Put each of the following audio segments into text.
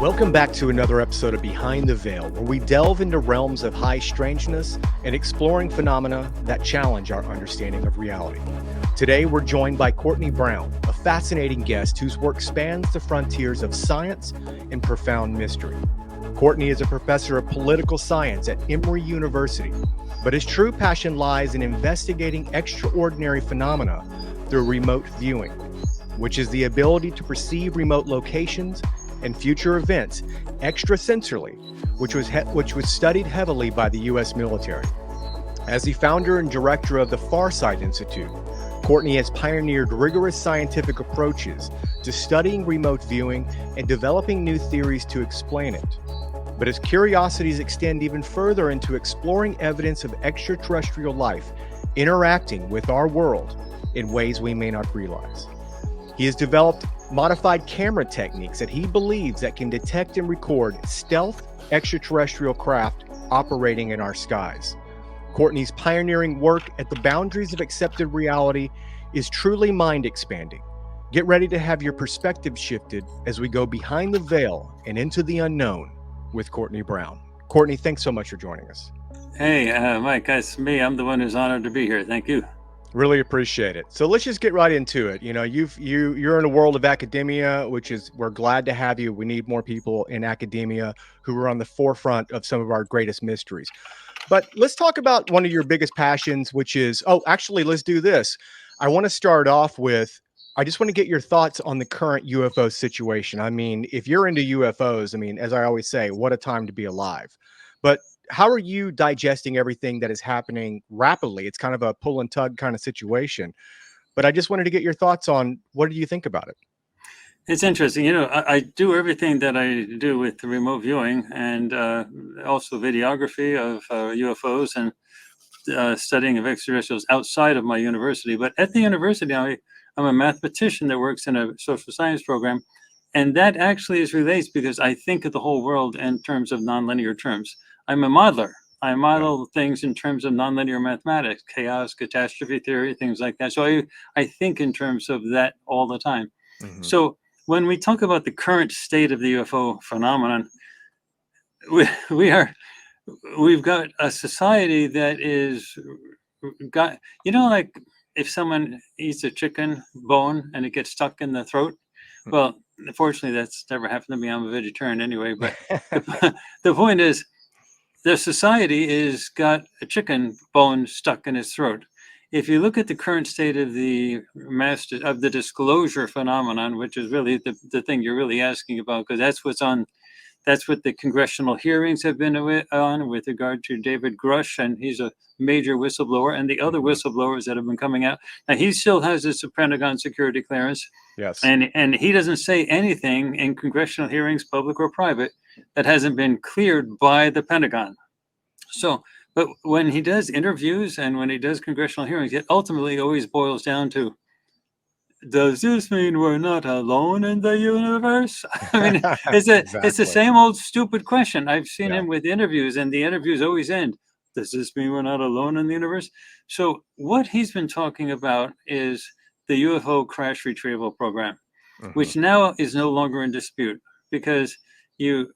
Welcome back to another episode of Behind the Veil, where we delve into realms of high strangeness and exploring phenomena that challenge our understanding of reality. Today, we're joined by Courtney Brown, a fascinating guest whose work spans the frontiers of science and profound mystery. Courtney is a professor of political science at Emory University, but his true passion lies in investigating extraordinary phenomena through remote viewing, which is the ability to perceive remote locations and future events extrasensorily, which was studied heavily by the U.S. military. As the founder and director of the Farsight Institute, Courtney has pioneered rigorous scientific approaches to studying remote viewing and developing new theories to explain it. But his curiosities extend even further into exploring evidence of extraterrestrial life interacting with our world in ways we may not realize. He has developed modified camera techniques that he believes that can detect and record stealth extraterrestrial craft operating in our skies. Courtney's pioneering work at the boundaries of accepted reality is truly mind-expanding. Get ready to have your perspective shifted as we go behind the veil and into the unknown with Courtney Brown. Courtney, thanks so much for joining us. Hey, Mike, that's me. I'm the one who's honored to be here. Thank you. Really appreciate it. So let's just get right into it. You know, you're in a world of academia, which is, we're glad to have you. We need more people in academia who are on the forefront of some of our greatest mysteries. But let's talk about one of your biggest passions, which is, actually, let's do this. I want to start off with, I just want to get your thoughts on the current UFO situation. I mean, if you're into UFOs, I mean, as I always say, what a time to be alive. But how are you digesting everything that is happening rapidly? It's kind of a pull and tug kind of situation. But I just wanted to get your thoughts on, what do you think about it? It's interesting. You know, I do everything that I do with the remote viewing and also videography of UFOs and studying of extraterrestrials outside of my university. But at the university, I'm a mathematician that works in a social science program. And that actually is related because I think of the whole world in terms of nonlinear terms. I'm a modeler. I model things in terms of nonlinear mathematics, chaos, catastrophe theory, things like that. So I think in terms of that all the time. Mm-hmm. So when we talk about the current state of the UFO phenomenon, we've got a society that got, you know, like if someone eats a chicken bone and it gets stuck in the throat. Well, unfortunately, that's never happened to me. I'm a vegetarian anyway. But the point is, the society is got a chicken bone stuck in its throat. If you look at the current state of the disclosure phenomenon, which is really the thing you're really asking about, because that's what the congressional hearings have been on with regard to David Grush, and he's a major whistleblower, and the other whistleblowers that have been coming out. Now, he still has his Pentagon security clearance. Yes. And he doesn't say anything in congressional hearings, public or private, that hasn't been cleared by the Pentagon. So, but when he does interviews and when he does congressional hearings, it ultimately always boils down to, does this mean we're not alone in the universe? I mean, it's the same old stupid question. I've seen him with interviews, and the interviews always end, does this mean we're not alone in the universe? So what he's been talking about is the UFO crash retrieval program, which now is no longer in dispute because you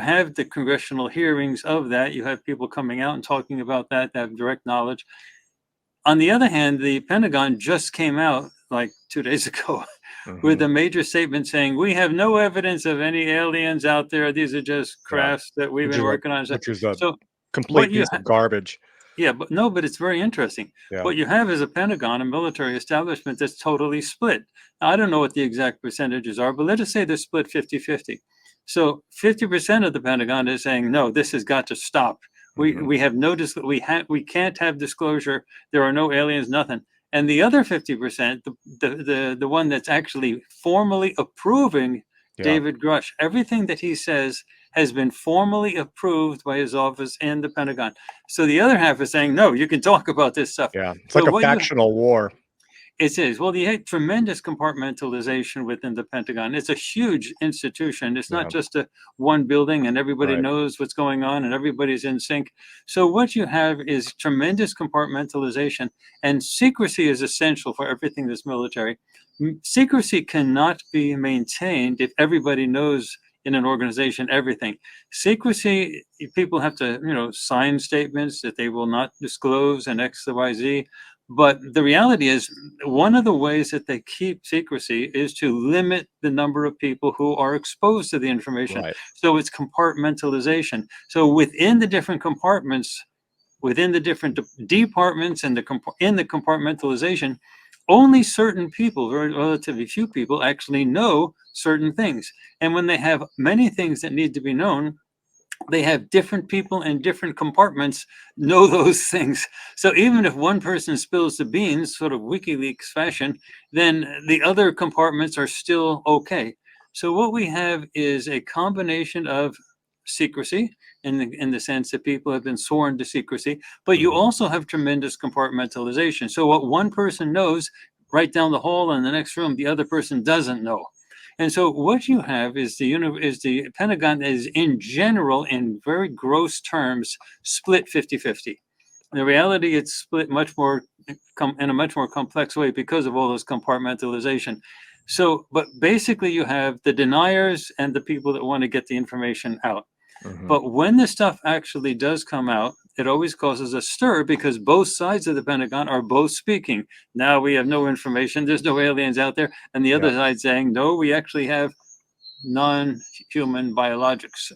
have the congressional hearings of that. You have people coming out and talking about that have direct knowledge. On the other hand, the Pentagon just came out like 2 days ago with a major statement saying, we have no evidence of any aliens out there. These are just crafts that we've been working on. Which is a complete piece of garbage. Yeah, but it's very interesting. Yeah. What you have is a Pentagon, a military establishment that's totally split. Now, I don't know what the exact percentages are, but let's just say they're split 50-50. So 50% of the Pentagon is saying, no, this has got to stop. We have no we can't have disclosure. There are no aliens, nothing. And the other 50%, the one that's actually formally approving David Grush, everything that he says has been formally approved by his office and the Pentagon. So the other half is saying, no, you can talk about this stuff. Yeah, it's like a factional war. It is. Well, you had tremendous compartmentalization within the Pentagon. It's a huge institution. It's not just one building and everybody knows what's going on and everybody's in sync. So what you have is tremendous compartmentalization, and secrecy is essential for everything that's military. Secrecy cannot be maintained if everybody knows in an organization, everything. Secrecy, people have to, sign statements that they will not disclose and X, Y, Z. But the reality is, one of the ways that they keep secrecy is to limit the number of people who are exposed to the information. Right. So it's compartmentalization. So within the different compartments, within the different departments and in the compartmentalization, only certain people, very relatively few people, actually know certain things. And when they have many things that need to be known, they have different people in different compartments know those things. So even if one person spills the beans, sort of WikiLeaks fashion, then the other compartments are still okay. So what we have is a combination of secrecy in the sense that people have been sworn to secrecy, but you also have tremendous compartmentalization. So what one person knows right down the hall in the next room, the other person doesn't know. And so what you have is the Pentagon is in general, in very gross terms, split 50-50. In reality, it's split much more in a much more complex way because of all those compartmentalization. So, but basically you have the deniers and the people that want to get the information out. But when the stuff actually does come out, it always causes a stir because both sides of the Pentagon are both speaking. Now we have no information. There's no aliens out there. And the other side saying, no, we actually have non-human biologics,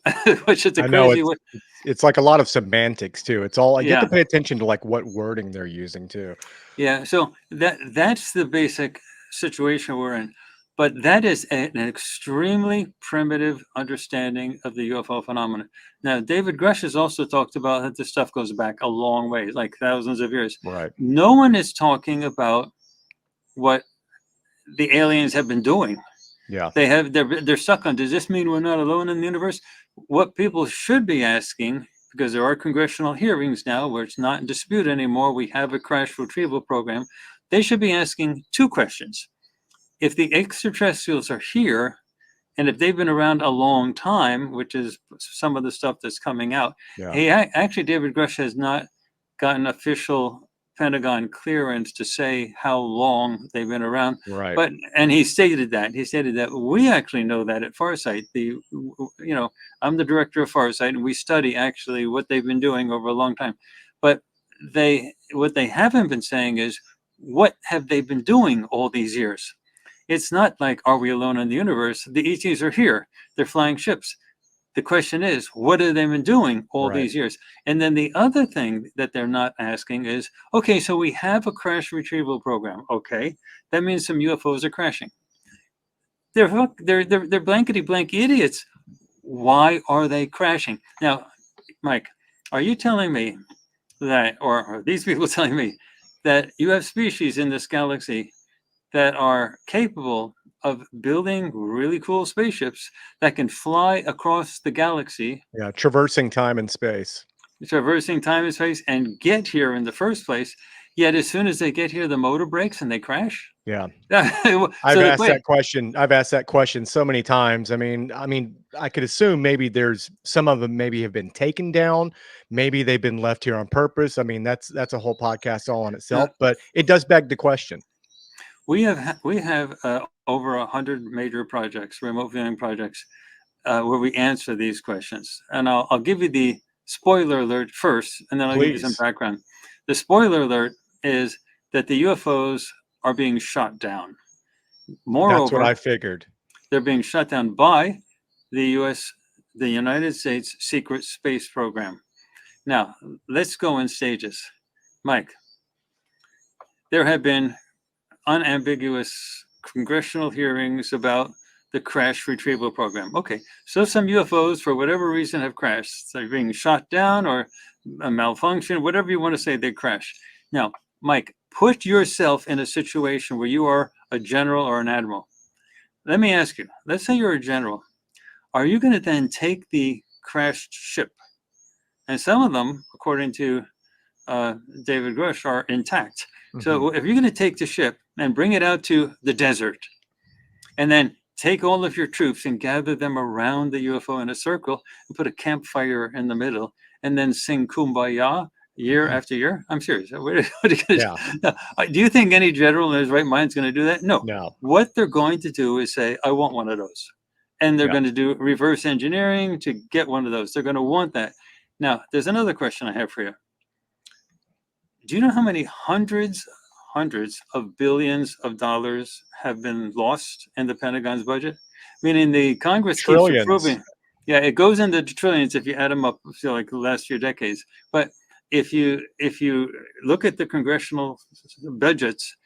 which is a I know crazy way. it's like a lot of semantics too. It's all you have Yeah. to pay attention to like what wording they're using too. Yeah. So that's the basic situation we're in. But that is an extremely primitive understanding of the UFO phenomenon. Now, David Grush has also talked about that this stuff goes back a long way, like thousands of years. Right. No one is talking about what the aliens have been doing. Yeah. They're stuck on, does this mean we're not alone in the universe? What people should be asking, because there are congressional hearings now where it's not in dispute anymore, we have a crash retrieval program, they should be asking two questions. If the extraterrestrials are here, and if they've been around a long time, which is some of the stuff that's coming out, actually, David Grush has not gotten official Pentagon clearance to say how long they've been around. Right. And he stated that we actually know that at Farsight. I'm the director of Farsight, and we study actually what they've been doing over a long time. But what they haven't been saying is, what have they been doing all these years? It's not like, are we alone in the universe? The ETs are here. They're flying ships. The question is, what have they been doing all these years? And then the other thing that they're not asking is, okay, so we have a crash retrieval program. Okay, that means some UFOs are crashing. They're blankety blank idiots. Why are they crashing? Now, Mike, are you telling me that, or are these people telling me that you have species in this galaxy that are capable of building really cool spaceships that can fly across the galaxy? Yeah, traversing time and space. Traversing time and space and get here in the first place. Yet as soon as they get here, the motor breaks and they crash. Yeah. I've asked that question. I've asked that question so many times. I mean, I could assume maybe there's some of them maybe have been taken down. Maybe they've been left here on purpose. I mean, that's a whole podcast all on itself, but it does beg the question. We have over 100 major projects, remote viewing projects, where we answer these questions. And I'll give you the spoiler alert first, and then I'll give you some background. The spoiler alert is that the UFOs are being shot down. Moreover, that's what I figured. They're being shot down by the United States secret space program. Now, let's go in stages. Mike, there have been unambiguous congressional hearings about the crash retrieval program. Okay, so some UFOs, for whatever reason, have crashed. They're being shot down or a malfunction, whatever you want to say, they crash. Now, Mike, put yourself in a situation where you are a general or an admiral. Let me ask you, let's say you're a general. Are you going to then take the crashed ship? And some of them, according to David Grush, are intact. So if you're going to take the ship and bring it out to the desert, and then take all of your troops and gather them around the UFO in a circle and put a campfire in the middle, and then sing Kumbaya year after year, I'm serious. What are you gonna do? Do you think any general in his right mind is going to do that? No. No. What they're going to do is say, I want one of those. and they're Yeah. going to do reverse engineering to get one of those. They're going to want that. Now, there's another question I have for you. Do you know how many hundreds of billions of dollars have been lost in the Pentagon's budget? Meaning the Congress keeps Trillions. approving. Yeah, it goes into trillions if you add them up, like the last few decades. But if you look at the congressional budgets,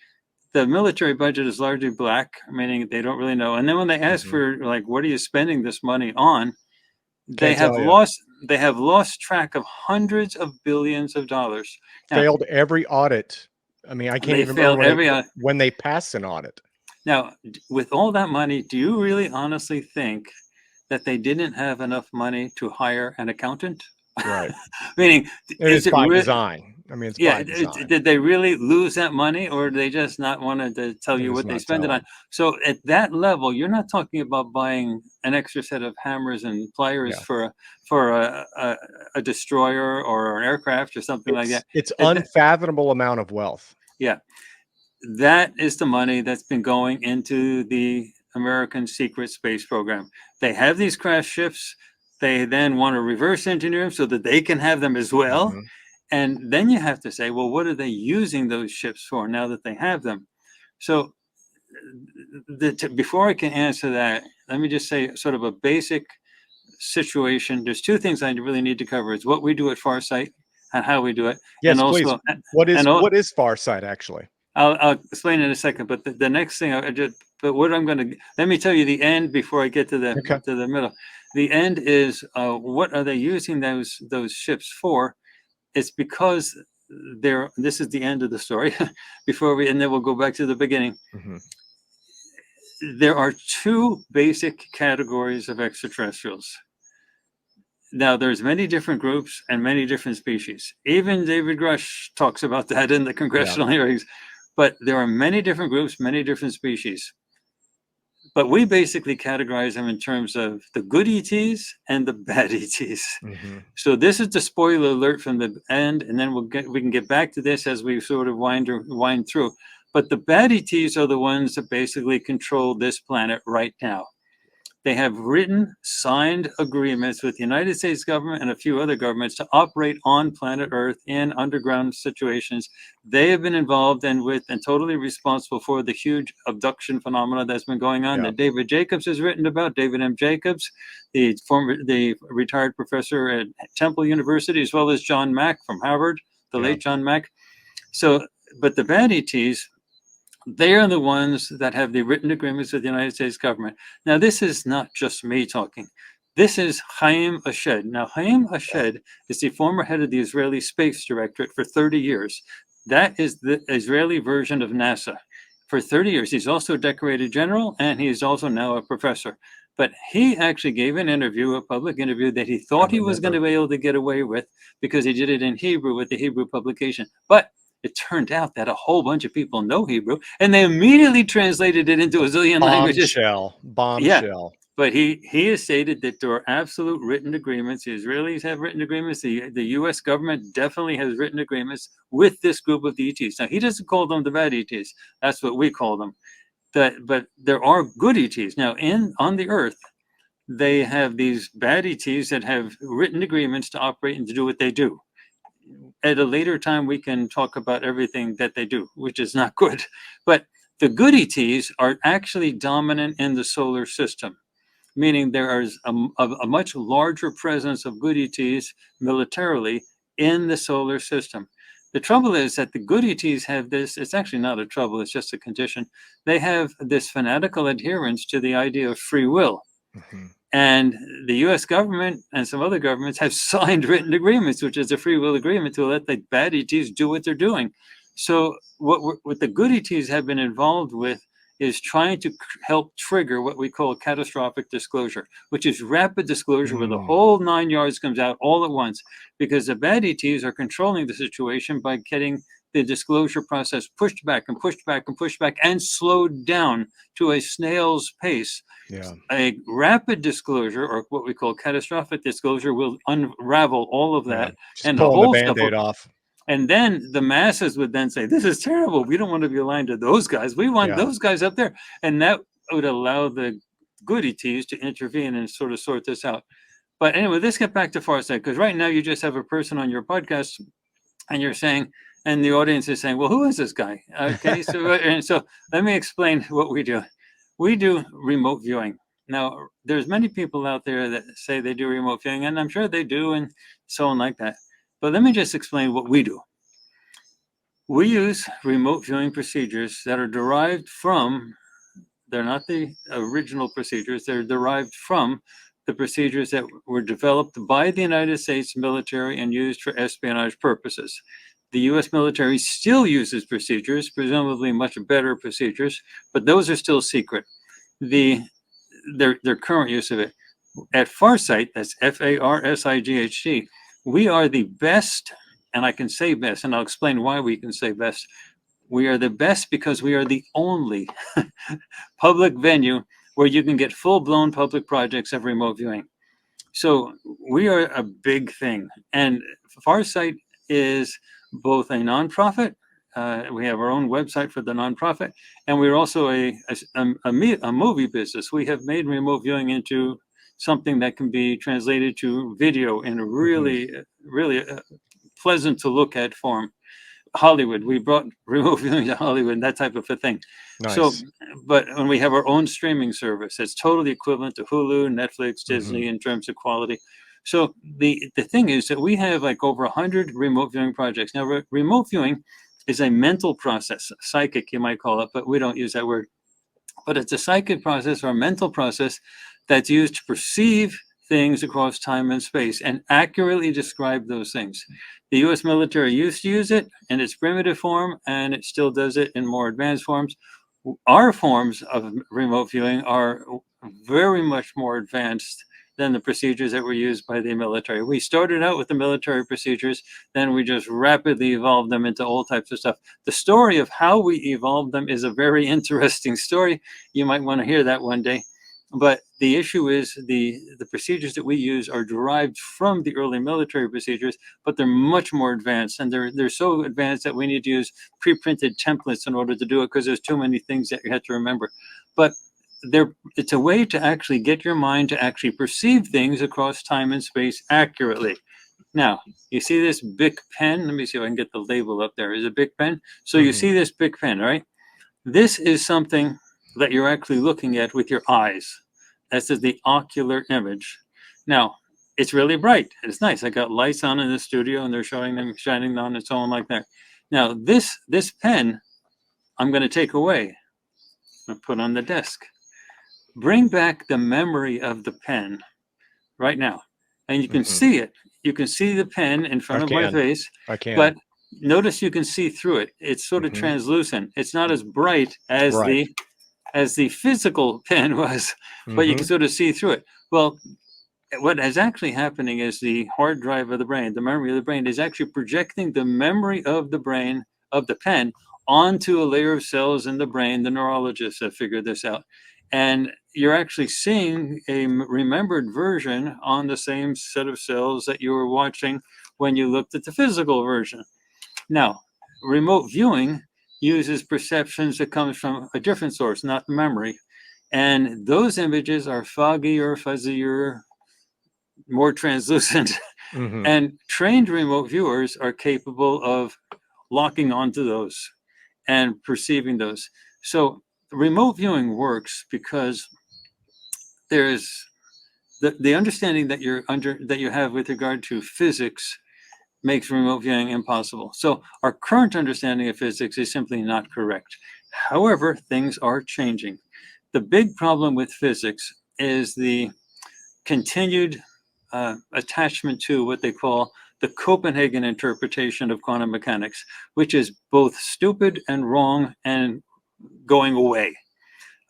the military budget is largely black, meaning they don't really know. And then when they ask for, like, what are you spending this money on, they Can't have tell you. lost track of hundreds of billions of dollars. Now, Failed every audit. I mean, I can't they even remember failed every when they passed an audit. Now, with all that money, do you really honestly think that they didn't have enough money to hire an accountant? Right. Meaning, And is it's it by really? design. I mean, it's Yeah, by design. did they really lose that money, or did they just not want to tell It you is what they not spend it on? telling. So at that level, you're not talking about buying an extra set of hammers and pliers Yeah. for a destroyer or an aircraft or something like that. It's That- that- unfathomable amount of wealth. yeah, that is the money that's been going into the American secret space program. They have these crash ships. They then want to reverse engineer them so that they can have them as well. Mhm. And then you have to say, well, what are they using those ships for now that they have them? So before I can answer that, let me just say sort of a basic situation. There's two things I really need to cover. It's what we do at Farsight and how we do it. Yes, And please. also, What and is Farsight actually? I'll explain in a second, but the next thing but what I'm going to, let me tell you the end before I get to Okay. the middle. The end is, what are they using those ships for? It's because this is the end of the story and then we'll go back to the beginning. Mhm. There are two basic categories of extraterrestrials. Now, there's many different groups and many different species. Even David Grush talks about that in the congressional hearings. But there are many different groups, many different species. But we basically categorize them in terms of the good ETs and the bad ETs. Mhm. So this is the spoiler alert from the end, and then we can get back to this as we sort of wind through. But the bad ETs are the ones that basically control this planet right now. They have signed agreements with the United States government and a few other governments to operate on planet Earth in underground situations. They have been involved and totally responsible for the huge abduction phenomena that's been going on that David Jacobs has written about. David M. Jacobs, the retired professor at Temple University, as well as John Mack from Harvard, the late John Mack. So, but the bad ETs, they are the ones that have the written agreements with the United States government. Now, this is not just me talking. This is Chaim Ashed. Now, Chaim Ashed is the former head of the Israeli Space Directorate for 30 years. That is the Israeli version of NASA. For 30 years, he's also a decorated general, and he is also now a professor. But he actually gave an interview, a public interview, that he thought he was going to be able to get away with because he did it in Hebrew with the Hebrew publication. But it turned out that a whole bunch of people know Hebrew, and they immediately translated it into a zillion languages. Bombshell. But he has stated that there are absolute written agreements. The Israelis have written agreements. The U.S. government definitely has written agreements with this group of the ETs. Now, he doesn't call them the bad ETs. That's what we call them. But there are good ETs. Now, on the Earth, they have these bad ETs that have written agreements to operate and to do what they do. At a later time, we can talk about everything that they do, which is not good. But the good ETs are actually dominant in the solar system, meaning there is a much larger presence of good ETs militarily in the solar system. The trouble is that the good ETs have this, it's actually not a trouble, it's just a condition. They have this fanatical adherence to the idea of free will. Mhm. And the US government and some other governments have signed written agreements, which is a free will agreement to let the bad ETs do what they're doing. So what the good ETs have been involved with is trying to help trigger what we call catastrophic disclosure, which is rapid disclosure where the whole 9 yards comes out all at once, because the bad ETs are controlling the situation by getting the disclosure process pushed back and pushed back and pushed back and slowed down to a snail's pace. Yeah. A rapid disclosure, or what we call catastrophic disclosure, will unravel all of that and the pulling whole the stuff. Band-Aid off. And then the masses would then say, this is terrible. We don't want to be aligned to those guys. We want those guys up there. And that would allow the goody teas to intervene and sort of sort this out. But anyway, let's get back to Farsight, because right now you just have a person on your podcast and you're saying, and the audience is saying, well, who is this guy? Okay, so let me explain what we do. We do remote viewing. Now, there's many people out there that say they do remote viewing, and I'm sure they do, and so on like that. But let me just explain what we do. We use remote viewing procedures that are derived from, they're not the original procedures, they're derived from the procedures that were developed by the United States military and used for espionage purposes. The US military still uses procedures, presumably much better procedures, but those are still secret. Their current use of it. At Farsight, that's Farsight, we are the best, and I can say best, and I'll explain why we can say best. We are the best because we are the only public venue where you can get full-blown public projects of remote viewing. So we are a big thing. And Farsight is both a nonprofit. We have our own website for the nonprofit, and we're also a movie business. We have made remote viewing into something that can be translated to video in a really, really pleasant to look at form. Hollywood, we brought remote viewing to Hollywood, that type of a thing. Nice. So, but when we have our own streaming service, it's totally equivalent to Hulu, Netflix, Disney in terms of quality. So the thing is that we have like over 100 remote viewing projects. Now, remote viewing is a mental process, psychic you might call it, but we don't use that word. But it's a psychic process or a mental process that's used to perceive things across time and space and accurately describe those things. The US military used to use it in its primitive form, and it still does it in more advanced forms. Our forms of remote viewing are very much more advanced than the procedures that were used by the military. We started out with the military procedures, then we just rapidly evolved them into all types of stuff. The story of how we evolved them is a very interesting story. You might want to hear that one day. But the issue is the procedures that we use are derived from the early military procedures, but they're much more advanced, and they're so advanced that we need to use pre-printed templates in order to do it, because there's too many things that you have to remember. But it's a way to actually get your mind to actually perceive things across time and space accurately. Now, you see this big pen? Let me see if I can get the label up there. Is it Big Pen? So you see this big pen, right? This is something that you're actually looking at with your eyes. This is the ocular image. Now, it's really bright. It's nice. I got lights on in the studio, and they're shining on and so on like that. Now, this pen, I'm going to take away and put on the desk. Bring back the memory of the pen right now, and you can see it. You can see the pen in front of my face. I can. But notice you can see through it. It's sort of translucent. It's not as bright as the physical pen was, but you can sort of see through it. Well, what is actually happening is the hard drive of the brain, the memory of the brain, is actually projecting the memory of the brain, of the pen, onto a layer of cells in the brain. The neurologists have figured this out. And you're actually seeing a remembered version on the same set of cells that you were watching when you looked at the physical version. Now, remote viewing uses perceptions that comes from a different source, not memory. And those images are foggier, fuzzier, more translucent. And trained remote viewers are capable of locking onto those and perceiving those. So remote viewing works because there's the understanding that you have with regard to physics makes remote viewing impossible. So our current understanding of physics is simply not correct. However, things are changing. The big problem with physics is the continued attachment to what they call the Copenhagen interpretation of quantum mechanics, which is both stupid and wrong and going away.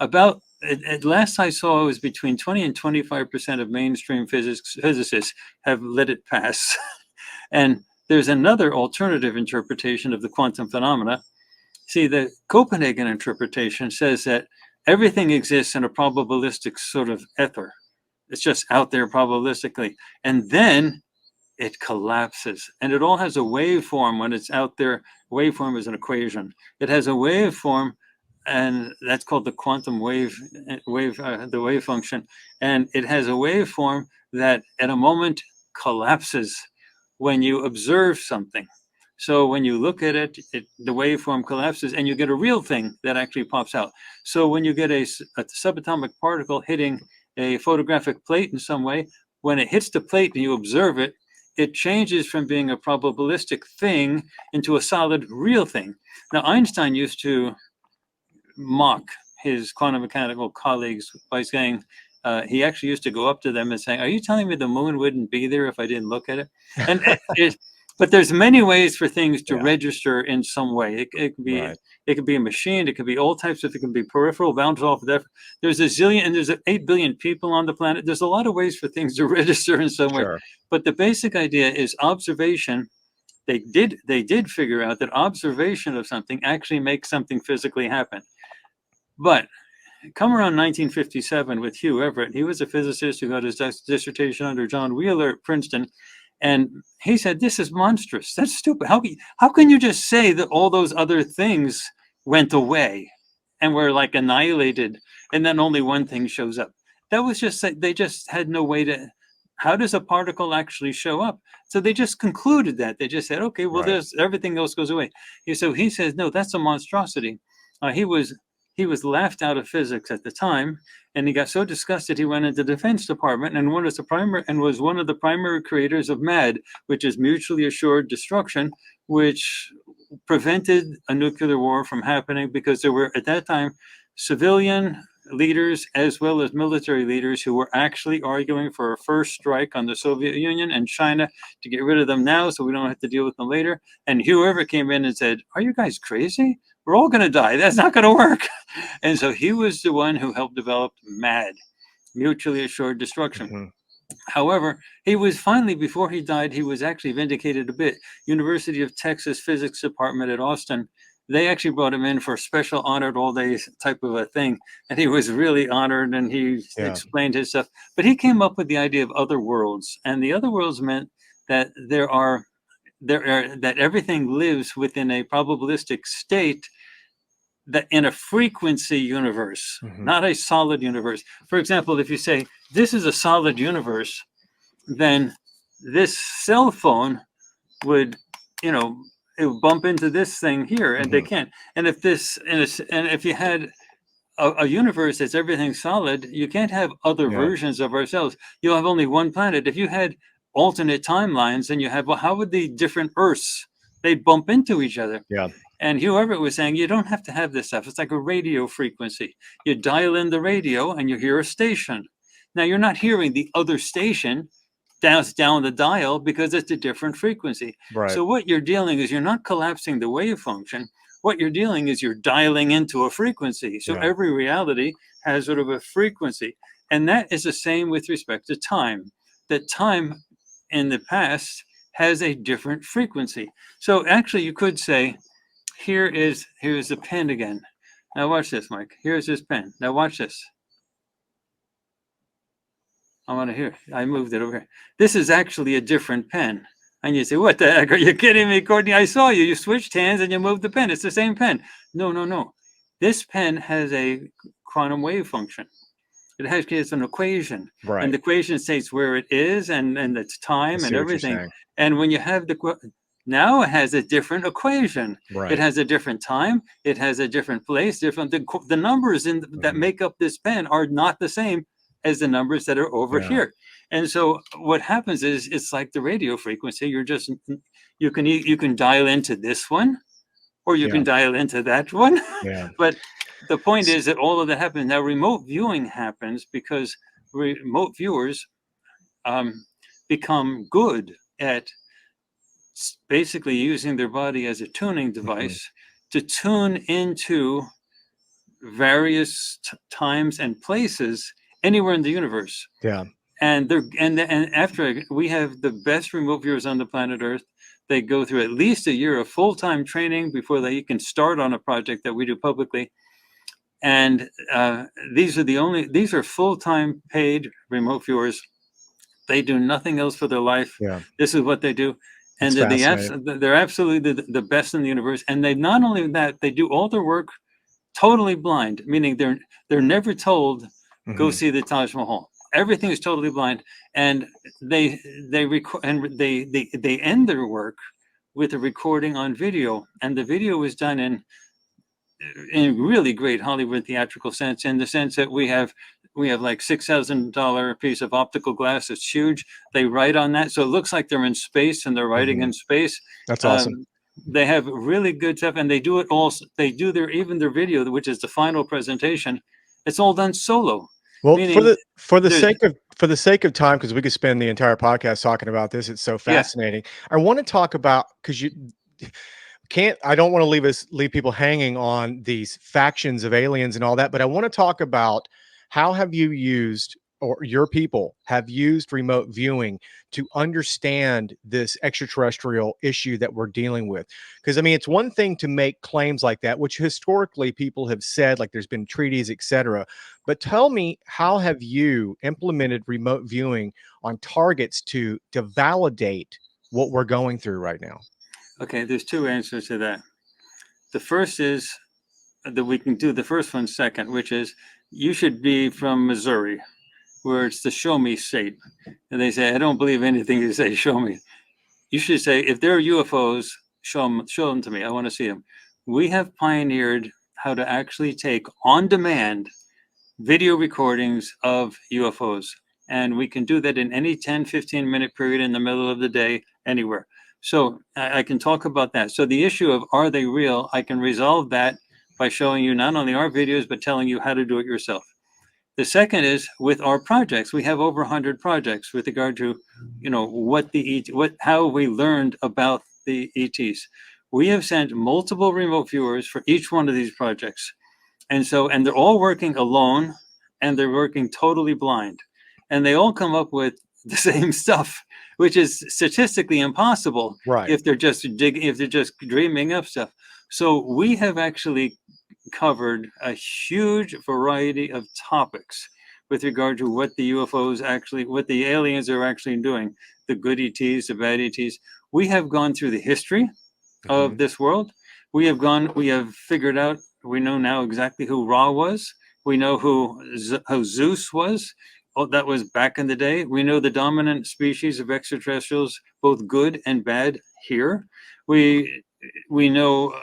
About, at last I saw, it was between 20 and 25% of mainstream physicists have let it pass. And there's another alternative interpretation of the quantum phenomena. See, the Copenhagen interpretation says that everything exists in a probabilistic sort of ether. It's just out there probabilistically. And then it collapses. And it all has a waveform when it's out there. Waveform is an equation. It has a waveform and that's called the quantum the wave function, and it has a waveform that at a moment collapses when you observe something. So when you look at it, the waveform collapses and you get a real thing that actually pops out. So when you get a subatomic particle hitting a photographic plate in some way, when it hits the plate and you observe it, it changes from being a probabilistic thing into a solid real thing. Now, Einstein used to mock his quantum mechanical colleagues by saying, he actually used to go up to them and saying, "Are you telling me the moon wouldn't be there if I didn't look at it?" And but there's many ways for things to register in some way. It could be it could be a machine. It could be all types of. It can be peripheral, bounce off of that. There's a zillion, and there's 8 billion people on the planet. There's a lot of ways for things to register in some way. But the basic idea is observation. They did figure out that observation of something actually makes something physically happen. But come around 1957 with Hugh Everett. He was a physicist who got his dissertation under John Wheeler at Princeton. And he said, this is monstrous. That's stupid. How can you just say that all those other things went away and were like annihilated and then only one thing shows up? That was just, they just had no way to, how does a particle actually show up? So they just concluded that. They just said, okay, well, there's everything else goes away. So he says, no, that's a monstrosity. He was laughed out of physics at the time, and he got so disgusted he went into the Defense Department and was one of the primary creators of MAD, which is mutually assured destruction, which prevented a nuclear war from happening because there were at that time civilian leaders as well as military leaders who were actually arguing for a first strike on the Soviet Union and China to get rid of them now so we don't have to deal with them later. And whoever came in and said, "Are you guys crazy? We're all going to die. That's not going to work." And so he was the one who helped develop MAD, mutually assured destruction. However, he was finally, before he died, he was actually vindicated a bit. University of Texas Physics Department at Austin, they actually brought him in for a special honored all day type of a thing. And he was really honored and he explained his stuff. But he came up with the idea of other worlds. And the other worlds meant that that everything lives within a probabilistic state, that in a frequency universe, not a solid universe. For example, if you say this is a solid universe, then this cell phone would, it would bump into this thing here, and they can't. And if if you had a universe that's everything solid, you can't have other versions of ourselves. You'll have only one planet. If you had alternate timelines, and you have, well, how would the different Earths, they'd bump into each other? And Hugh Everett was saying, you don't have to have this stuff. It's like a radio frequency. You dial in the radio and you hear a station. Now you're not hearing the other station down the dial because it's a different frequency. So what you're dealing is, you're not collapsing the wave function. What you're dealing is you're dialing into a frequency. So every reality has sort of a frequency. And that is the same with respect to time. That time in the past has a different frequency. So actually you could say, here's the pen again. Now watch this, Mike. Here's this pen. Now watch this. I want to hear. I moved it over here. This is actually a different pen. And you say, what the heck? Are you kidding me, Courtney? I saw you. You switched hands and you moved the pen. It's the same pen. No. This pen has a quantum wave function. It's an equation. And the equation states where it is and its time and everything. And when you have now it has a different equation. It has a different time. It has a different place. The numbers that make up this pen are not the same as the numbers that are over here. And so what happens is, it's like the radio frequency. You can dial into this one, or you can dial into that one. But the point is that all of that happens. Now remote viewing happens because remote viewers become good at basically using their body as a tuning device to tune into various times and places anywhere in the universe. And after we have the best remote viewers on the planet Earth, they go through at least a year of full-time training before they can start on a project that we do publicly. And these are full-time paid remote viewers. They do nothing else for their life. This is what they do. And they're absolutely the best in the universe. And they not only that, they do all their work totally blind, meaning they're never told go Hmm. see the Taj Mahal. Everything is totally blind, and they end their work with a recording on video, and the video was done in really great Hollywood theatrical sense, in the sense that we have like $6,000 piece of optical glass. It's huge. They write on that, so it looks like they're in space and they're writing Hmm. in space. That's awesome. Um, they have really good stuff, and they do it all. They do their video, which is the final presentation. It's all done solo, Well, meaning there's for the sake of time, because we could spend the entire podcast talking about this. It's so yeah. fascinating. I want to talk about, because you can't, I don't want to leave people hanging on these factions of aliens and all that, but I want to talk about how have you used, or your people have used, remote viewing to understand this extraterrestrial issue that we're dealing with. Because I mean, it's one thing to make claims like that, which historically people have said, like there's been treaties, etc. But tell me, how have you implemented remote viewing on targets to validate what we're going through right now? Okay, there's two answers to that. The first is that we can do the first one second, which is you should be from Missouri, where it's the show me state. And they say, I don't believe anything you say, show me. You should say, if there are UFOs, show them to me. I want to see them. We have pioneered how to actually take on demand video recordings of UFOs. And we can do that in any 10, 15-minute period in the middle of the day, anywhere. So I can talk about that. So the issue of are they real, I can resolve that by showing you not only our videos, but telling you how to do it yourself. The second is with our projects. We have over 100 projects with regard to, how we learned about the ETs. We have sent multiple remote viewers for each one of these projects. And they're all working alone, and they're working totally blind. And they all come up with the same stuff, which is statistically impossible Right. if they're just dreaming up stuff. So we have actually covered a huge variety of topics with regard to what the what the aliens are actually doing, the good ETs, the bad ETs. We have gone through the history of Hmm. this world. We have figured out, we know now exactly who Ra was. We know who Zeus was. Oh, that was back in the day. We know the dominant species of extraterrestrials, both good and bad here. We we know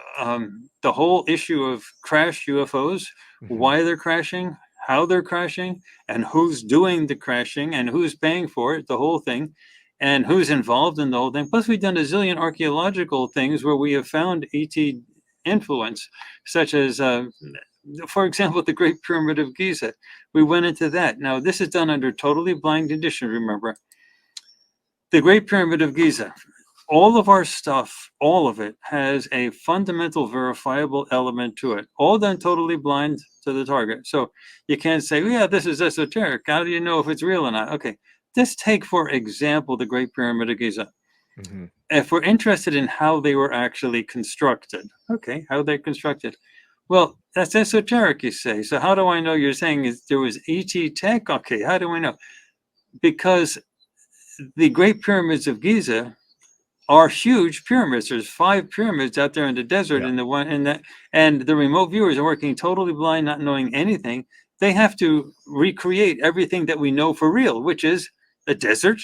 the whole issue of crashed UFOs, Hmm. why they're crashing, how they're crashing, and who's doing the crashing and who's paying for it, the whole thing, and who's involved in the whole thing. Plus, we've done a zillion archaeological things where we have found ET influence, such as, for example, the Great Pyramid of Giza. We went into that. Now, this is done under totally blind condition, remember. The Great Pyramid of Giza, all of our stuff, all of it has a fundamental verifiable element to it, all done totally blind to the target. So you can't say, yeah, this is esoteric. How do you know if it's real or not? Okay, let's take, for example, the Great Pyramid of Giza. Hmm. If we're interested in how they were actually constructed, okay, how they're constructed. Well, that's esoteric, you say. So how do I know you're saying there was ET tech? Okay, how do we know? Because the Great Pyramids of Giza are huge pyramids. There's 5 pyramids out there in the desert, Yeah. and the remote viewers are working totally blind, not knowing anything. They have to recreate everything that we know for real, which is a desert,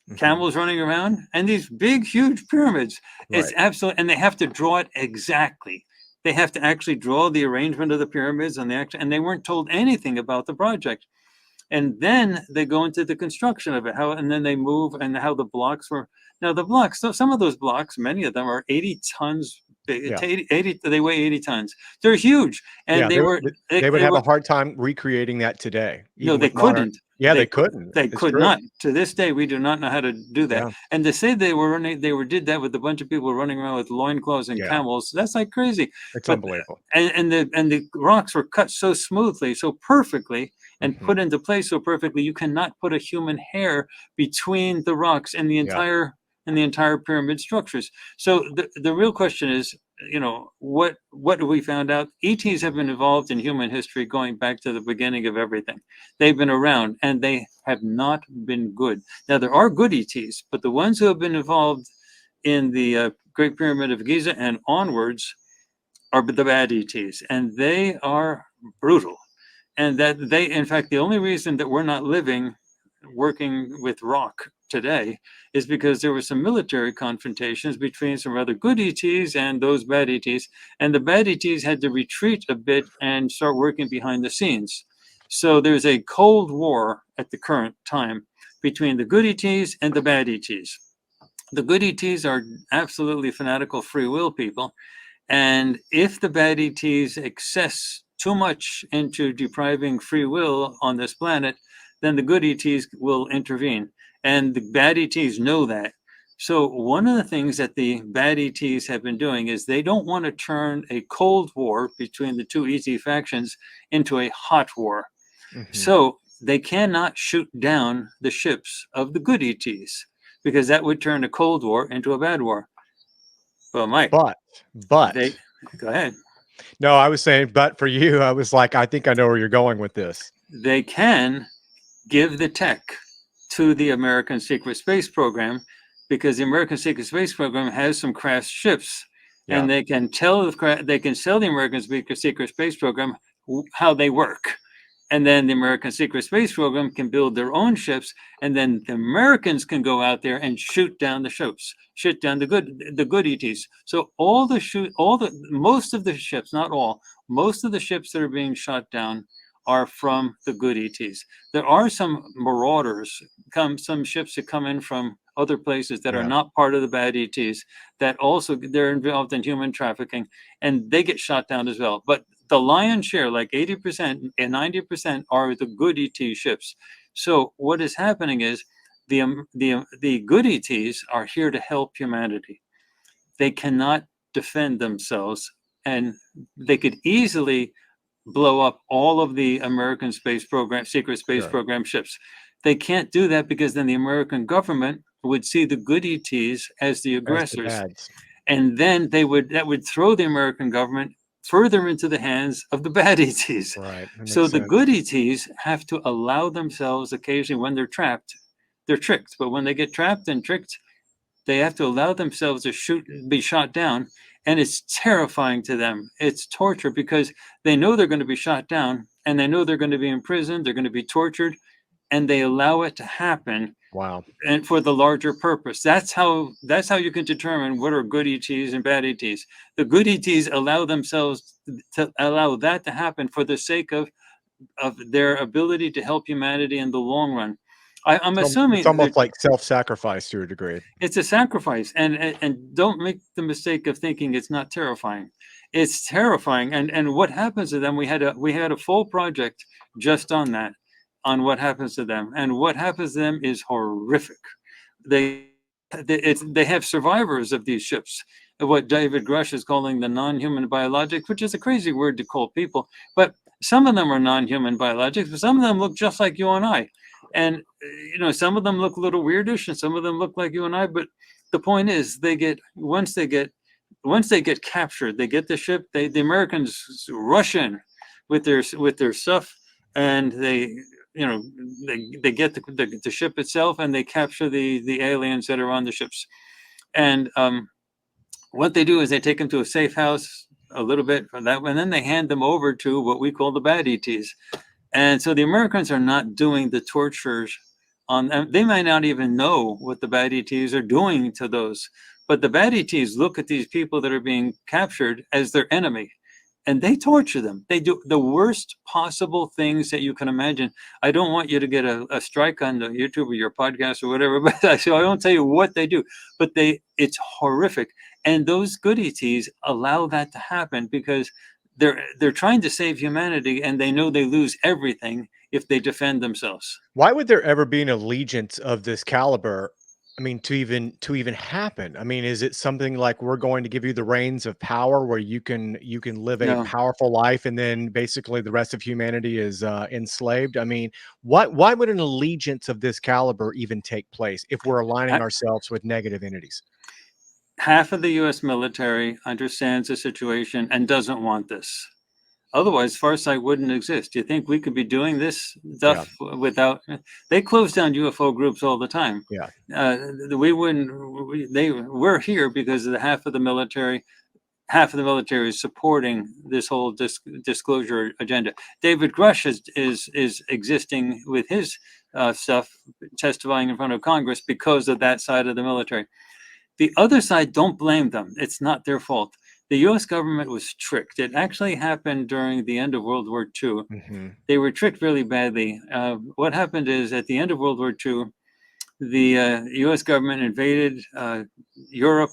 Hmm. camels running around, and these big, huge pyramids. It's Right. absolute, and they have to draw it exactly. They have to actually draw the arrangement of the pyramids, and they weren't told anything about the project. And then they go into the construction of it, and then they move, and how the blocks were. Now the blocks, so some of those blocks, many of them are 80 tons big. Yeah. 80, they weigh 80 tons. They're huge, and Yeah, they would they have a were hard time recreating that today, no, even they with modern. couldn't. Yeah, they couldn't. They It's could true. not. To this day, we do not know how to do that. Yeah, And to say did that with a bunch of people running around with loincloths and yeah, camels, that's like crazy. it's But unbelievable. and the rocks were cut so smoothly, so perfectly, and Mhm. put into place so perfectly, you cannot put a human hair between the rocks and Yeah, the entire pyramid structures. So the real question is, what we found out? ETs have been involved in human history going back to the beginning of everything. They've been around, and they have not been good. Now there are good ETs, but the ones who have been involved in the Great Pyramid of Giza and onwards, are the bad ETs, and they are brutal. And that they, in fact, the only reason that we're not working with rock today is because there were some military confrontations between some rather good ETs and those bad ETs, and the bad ETs had to retreat a bit and start working behind the scenes. So there's a cold war at the current time between the good ETs and the bad ETs. The good ETs are absolutely fanatical free will people, and if the bad ETs excess too much into depriving free will on this planet, then the good ETs will intervene. And the bad ETs know that. So one of the things that the bad ETs have been doing is they don't want to turn a cold war between the two ET factions into a hot war. So they cannot shoot down the ships of the good ETs because that would turn a cold war into a bad war. Well, Mike, But they go ahead. no, I was saying, but for you, I was like, I think I know where you're going with this. They can give the tech to the American secret space program because the American secret space program has some crashed ships, Yeah. and they can sell the American secret space program how they work. And then the American secret space program can build their own ships, and then the Americans can go out there and shoot down the ships, shoot down the good ETs. So most of the ships, not all, most of the ships that are being shot down are from the good ETs. There are some marauders, some ships that come in from other places that are Yeah. not part of the bad ETs, that also they're involved in human trafficking, and they get shot down as well. But the lion's share, like 80% and 90%, are the good ET ships. So what is happening is the good ETs are here to help humanity. They cannot defend themselves, and they could easily blow up all of the American space program, secret space Sure. program ships. They can't do that because then the American government would see the good ETs as the As the aggressors, bads. and then that would throw the American government further into the hands of the bad ETs. Right. That So makes the sense. good ETs have to allow themselves occasionally when they're trapped, they're tricked. But when they get trapped and tricked, they have to allow themselves to be shot down. And it's terrifying to them. It's torture because they know they're going to be shot down, and they know they're going to be imprisoned, they're going to be tortured, and they allow it to happen, Wow. and for the larger purpose. That's how you can determine what are good ETs and bad ETs. The good ETs allow themselves to allow that to happen for the sake of their ability to help humanity in the long run. I'm It's assuming that almost like self-sacrifice to a degree. it's a sacrifice, and don't make the mistake of thinking it's not terrifying. It's terrifying, and what happens to them? We had a full project just on that, on what happens to them, and what happens to them is horrific. They have survivors of these ships, what David Grush is calling the non-human biologics, which is a crazy word to call people, but some of them are non-human biologics, but some of them look just like you and I. And some of them look a little weirdish, and some of them look like you and I. But the point is, once they get captured, they get the ship. The Americans rush in with their stuff, and they get the ship itself, and they capture the aliens that are on the ships. And what they do is they take them to a safe house a little bit from that, and then they hand them over to what we call the bad ETs. And so the Americans are not doing the tortures on them. They might not even know what the bad ETs are doing to those. But the bad ETs look at these people that are being captured as their enemy, and they torture them. They do the worst possible things that you can imagine. I don't want you to get a strike on the YouTube or your podcast or whatever, but so I won't tell you what they do. But it's horrific. And those good ETs allow that to happen because they're trying to save humanity, and they know they lose everything if they defend themselves. Why would there ever be an allegiance of this caliber? I mean, to even happen. I mean, is it something like we're going to give you the reins of power where you can live a No, powerful life and then basically the rest of humanity is enslaved? I mean, why would an allegiance of this caliber even take place if we're aligning ha- ourselves with negative entities? half of the U.S. military understands the situation and doesn't want this. Otherwise, Farsight wouldn't exist. Do you think we could be doing this Yeah, stuff without? They close down UFO groups all the time. yeah, We wouldn't. We're here because of the half of the military half of the military is supporting this whole disclosure agenda. David Grush is existing with his stuff, testifying in front of Congress because of that side of the military. The other side, don't blame them. It's not their fault. The U.S. government was tricked. It actually happened during the end of World War II. Mm-hmm. They were tricked really badly. What happened is, at the end of World War II, the U.S. government invaded Europe,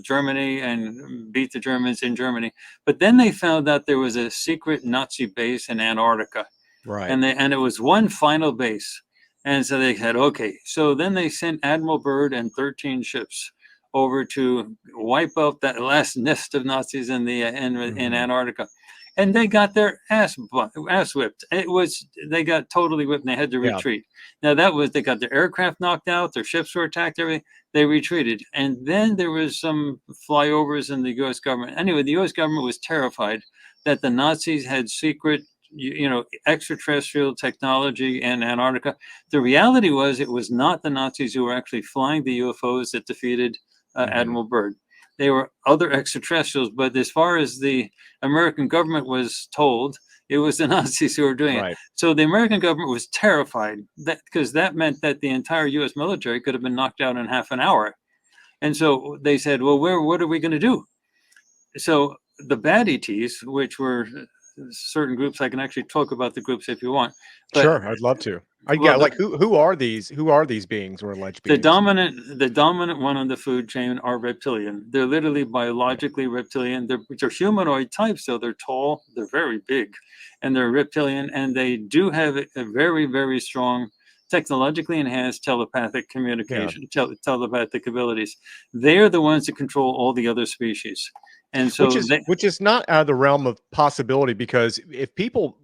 Germany, and beat the Germans in Germany. But then they found out there was a secret Nazi base in Antarctica, Right. and it was one final base. And so they said, okay. So then they sent Admiral Byrd and 13 ships over to wipe out that last nest of Nazis in Antarctica. And they got their ass whipped. They got totally whipped, and they had to retreat. Now they got their aircraft knocked out, their ships were attacked, everything. They retreated, and then there was some flyovers in the U.S. government. Anyway, the U.S. government was terrified that the Nazis had secret, extraterrestrial technology in Antarctica. The reality was, it was not the Nazis who were actually flying the UFOs that defeated Admiral Byrd. They were other extraterrestrials, but as far as the American government was told, it was the Nazis who were doing it. So the American government was terrified because that meant that the entire U.S. military could have been knocked out in half an hour. And so they said, well, what are we going to do? So the bad ETs, which were certain groups, I can actually talk about the groups if you want. But, sure, I'd love to. Who are these? Who are these beings or alleged beings? The dominant one on the food chain are reptilian. They're literally biologically reptilian. They're humanoid types, so they're tall, they're very big, and they're reptilian, and they do have a very, very strong technologically enhanced telepathic communication, telepathic abilities. They're the ones that control all the other species. And so which is not out of the realm of possibility, because if people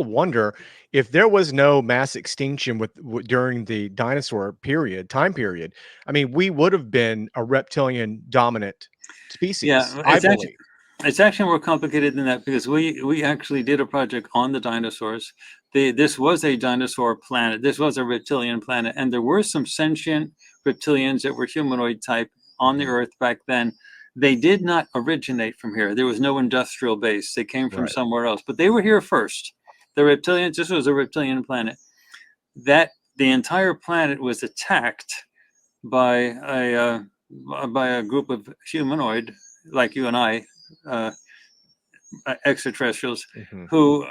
wonder if there was no mass extinction during the dinosaur time period, I mean, we would have been a reptilian dominant species. Yeah, it's actually more complicated than that, because we actually did a project on the dinosaurs. This was a dinosaur planet. This was a reptilian planet, and there were some sentient reptilians that were humanoid type on the Earth back then. They did not originate from here. There was no industrial base. They came from somewhere else, but they were here first. The reptilians, this was a reptilian planet. The entire planet was attacked by a group of humanoid, like you and I, extraterrestrials, who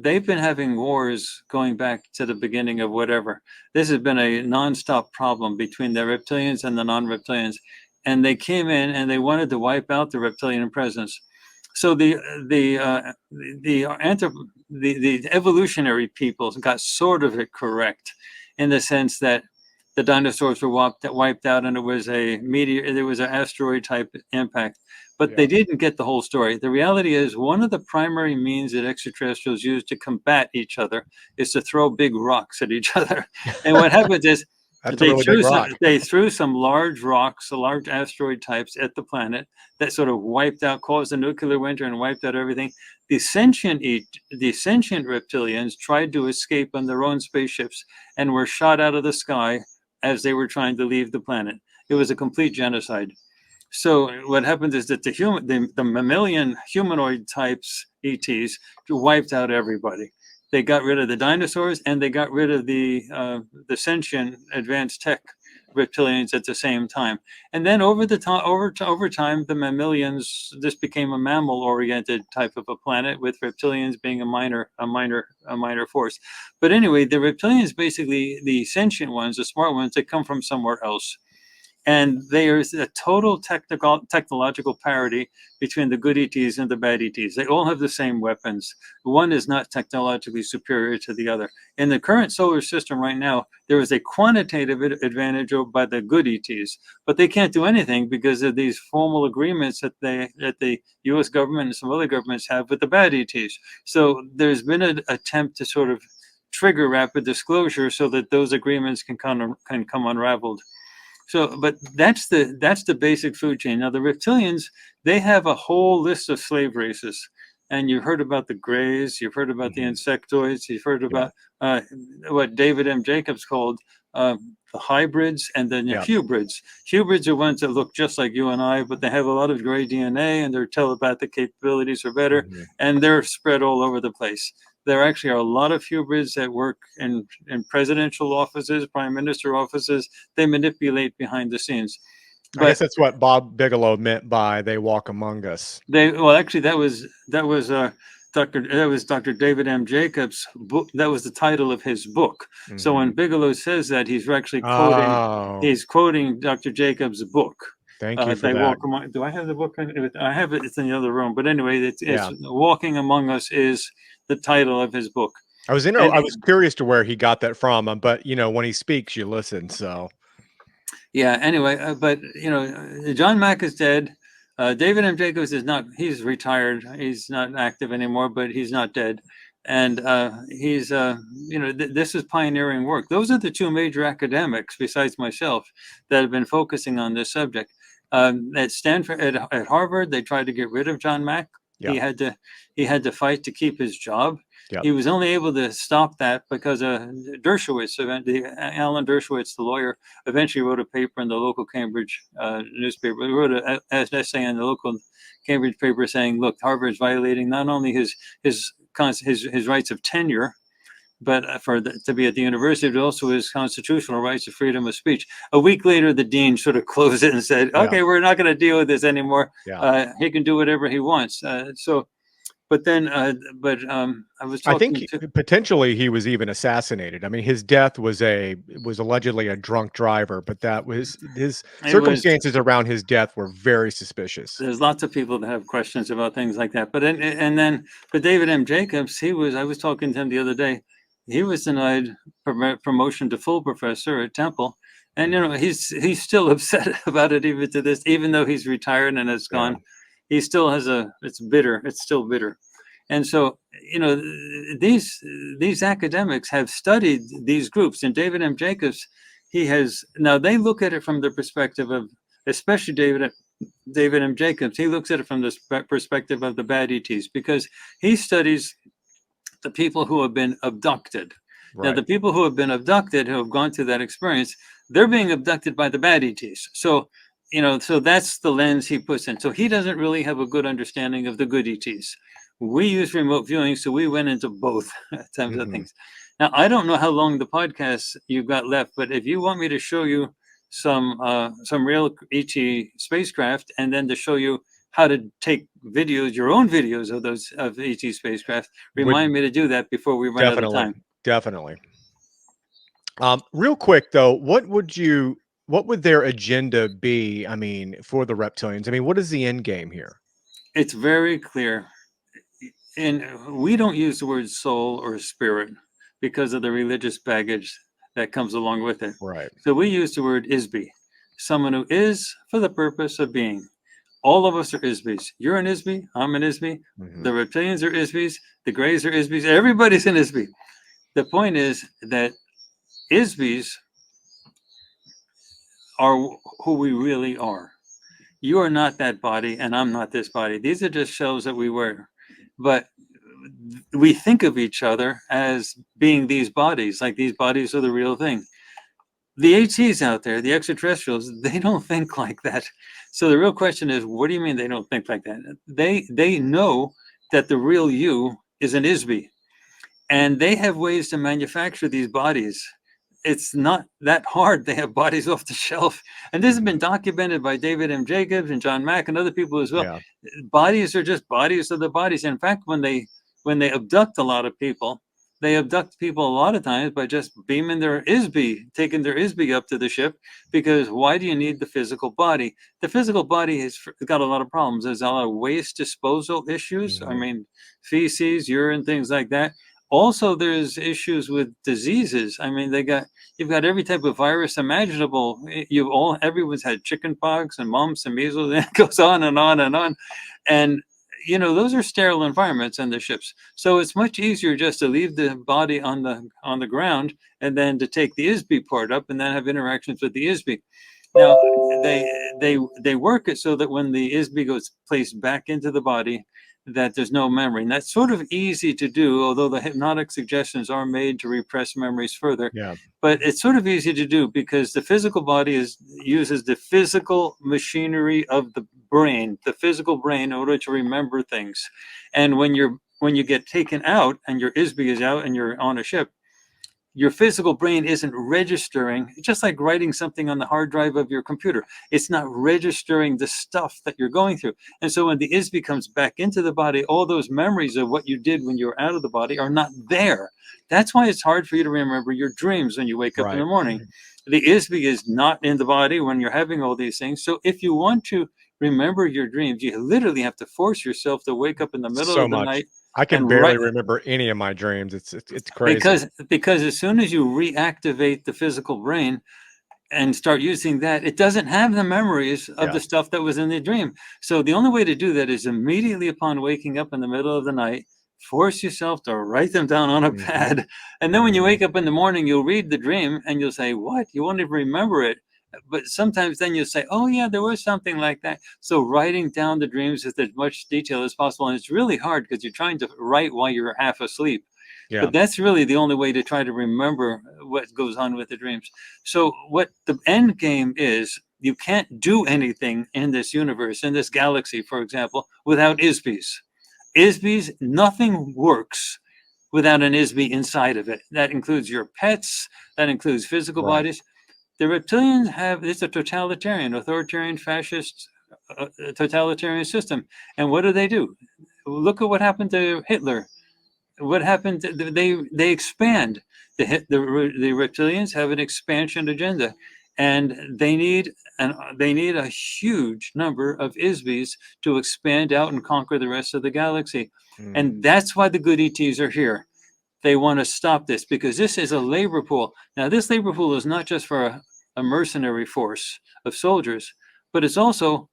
they've been having wars going back to the beginning of whatever. This has been a nonstop problem between the reptilians and the non-reptilians. And they came in and they wanted to wipe out the reptilian presence. So the evolutionary people got sort of it correct, in the sense that the dinosaurs were wiped out, and it was a meteor. There was an asteroid type impact, but they didn't get the whole story. The reality is, one of the primary means that extraterrestrials use to combat each other is to throw big rocks at each other. And what happens is, they threw some large rocks, large asteroid types at the planet that sort of caused a nuclear winter and wiped out everything. The sentient reptilians tried to escape on their own spaceships and were shot out of the sky as they were trying to leave the planet. It was a complete genocide. So what happens is that the mammalian humanoid types, ETs, wiped out everybody. They got rid of the dinosaurs, and they got rid of the sentient advanced tech reptilians at the same time. And then over time, the mammalians, this became a mammal-oriented type of a planet, with reptilians being a minor force. But anyway, the reptilians, basically the sentient ones, the smart ones, that come from somewhere else. And there's a total technological parity between the good ETs and the bad ETs. They all have the same weapons. One is not technologically superior to the other. In the current solar system right now, there is a quantitative advantage by the good ETs, but they can't do anything because of these formal agreements that the U.S. government and some other governments have with the bad ETs. So there's been an attempt to sort of trigger rapid disclosure so that those agreements can come unraveled. So, but that's the basic food chain. Now, the reptilians, they have a whole list of slave races, and you've heard about the Greys, you've heard about the insectoids, you've heard about what David M. Jacobs called the hybrids and then the Yeah. hybrids. Hybrids are ones that look just like you and I, but they have a lot of gray DNA and their telepathic capabilities are better, and they're spread all over the place. There actually are a lot of hybrids that work in presidential offices, prime minister offices. They manipulate behind the scenes. I guess But that's what Bob Bigelow meant by "they walk among us." actually that was Dr. David M. Jacobs' book. That was the title of his book. So when Bigelow says that, he's actually Oh, quoting Dr. Jacobs' book. thank you for They that. walk among. Do I have the book? I have it. It's in the other room. But anyway, it's Yeah. Walking Among Us is the title of his book. I was curious to where he got that from, but when he speaks, you listen. So Yeah. Anyway, but John Mack is dead. David M. Jacobs is not. He's retired. He's not active anymore, but he's not dead. And he's this is pioneering work. Those are the two major academics besides myself that have been focusing on this subject. At Stanford, at Harvard, they tried to get rid of John Mack. yeah, He had to fight to keep his job. yeah, He was only able to stop that because Dershowitz, Alan Dershowitz, the lawyer, eventually wrote a paper in the local Cambridge newspaper. He wrote an essay in the local Cambridge paper saying, "Look, Harvard's violating not only his rights of tenure, but to be at the university, but also his constitutional rights of freedom of speech." A week later, the dean sort of closed it and said, yeah, "Okay, we're not going to deal with this anymore. yeah. He can do whatever he wants." But then, I was I think talking to. potentially he was even assassinated. I mean, his death was allegedly a drunk driver, but that was his circumstances around his death were very suspicious. There's lots of people that have questions about things like that. But David M. Jacobs, I was talking to him the other day. He was denied promotion to full professor at Temple, and he's still upset about it even though he's retired and it's gone. Yeah. He still has it's bitter. It's still bitter. And so, these academics have studied these groups, and David M. Jacobs, now they look at it from the perspective of, especially David M. Jacobs, he looks at it from the perspective of the bad ETs, because he studies the people who have been abducted. Right. Now, the people who have been abducted, who have gone through that experience, they're being abducted by the bad ETs. So that's the lens he puts in. So he doesn't really have a good understanding of the good ETs. We use remote viewing, so we went into both types of things. Now, I don't know how long the podcast you've got left, but if you want me to show you some real ET spacecraft, and then to show you how to take your own videos of ET spacecraft, remind me to do that before we run out of time. Definitely. Real quick though, what would their agenda be? I mean, for the reptilians? I mean, what is the end game here? It's very clear. And we don't use the word soul or spirit because of the religious baggage that comes along with it. Right. So we use the word Isby, someone who is for the purpose of being. All of us are Isbys. You're an Isby. I'm an Isby. The reptilians are Isbys. The Greys are Isbys. Everybody's an Isby. The point is that Isbys are who we really are. You are not that body, and I'm not this body. These are just shells that we wear. But we think of each other as being these bodies, like these bodies are the real thing. The ATs out there, the extraterrestrials, they don't think like that. So the real question is, what do you mean they don't think like that? They know that the real you is an Isby, and they have ways to manufacture these bodies. It's not that hard. They have bodies off the shelf. And this has been documented by David M. Jacobs and John Mack and other people as well. Yeah. Bodies are just bodies of the bodies. In fact, when they abduct a lot of people, they abduct people a lot of times by just beaming their Isby, taking their Isby up to the ship, because why do you need the physical body? The physical body has got a lot of problems. There's a lot of waste disposal issues. I mean, feces, urine, things like that. Also, there's issues with diseases. I mean, you've got every type of virus imaginable. Everyone's had chicken pox and mumps and measles, and it goes on and on and on. And those are sterile environments in the ships. So it's much easier just to leave the body on the ground and then to take the Isby part up and then have interactions with the Isby. Now, they work it so that when the Isby goes placed back into the body, that there's no memory. And that's sort of easy to do, although the hypnotic suggestions are made to repress memories further. Yeah. But it's sort of easy to do because the physical body uses the physical machinery of the brain, the physical brain, in order to remember things. And when you get taken out and your ISB is out and you're on a ship, your physical brain isn't registering, just like writing something on the hard drive of your computer. It's not registering the stuff that you're going through. And so when the ISB comes back into the body, all those memories of what you did when you were out of the body are not there. That's why it's hard for you to remember your dreams when you wake up in the morning. The ISB is not in the body when you're having all these things. So if you want to remember your dreams, you literally have to force yourself to wake up in the middle of the night. I can and barely remember any of my dreams. It's crazy. Because as soon as you reactivate the physical brain and start using that, it doesn't have the memories of the stuff that was in the dream. So the only way to do that is immediately upon waking up in the middle of the night, force yourself to write them down on a pad. And then when you wake up in the morning, you'll read the dream and you'll say, what? You won't even remember it. But sometimes then you'll say, oh yeah, there was something like that. So writing down the dreams with as much detail as possible. And it's really hard because you're trying to write while you're half asleep. Yeah. But that's really the only way to try to remember what goes on with the dreams. So what the end game is, you can't do anything in this universe, in this galaxy, for example, without ISBs. ISBs, nothing works without an ISB inside of it. That includes your pets, that includes physical bodies. The reptilians it's a totalitarian, authoritarian, fascist, totalitarian system. And what do? Look at what happened to Hitler. What happened? They expand. The reptilians have an expansion agenda, and they need a huge number of ISBs to expand out and conquer the rest of the galaxy. And that's why the good ETs are here. They want to stop this because this is a labor pool. Now, this labor pool is not just for a mercenary force of soldiers, but it's also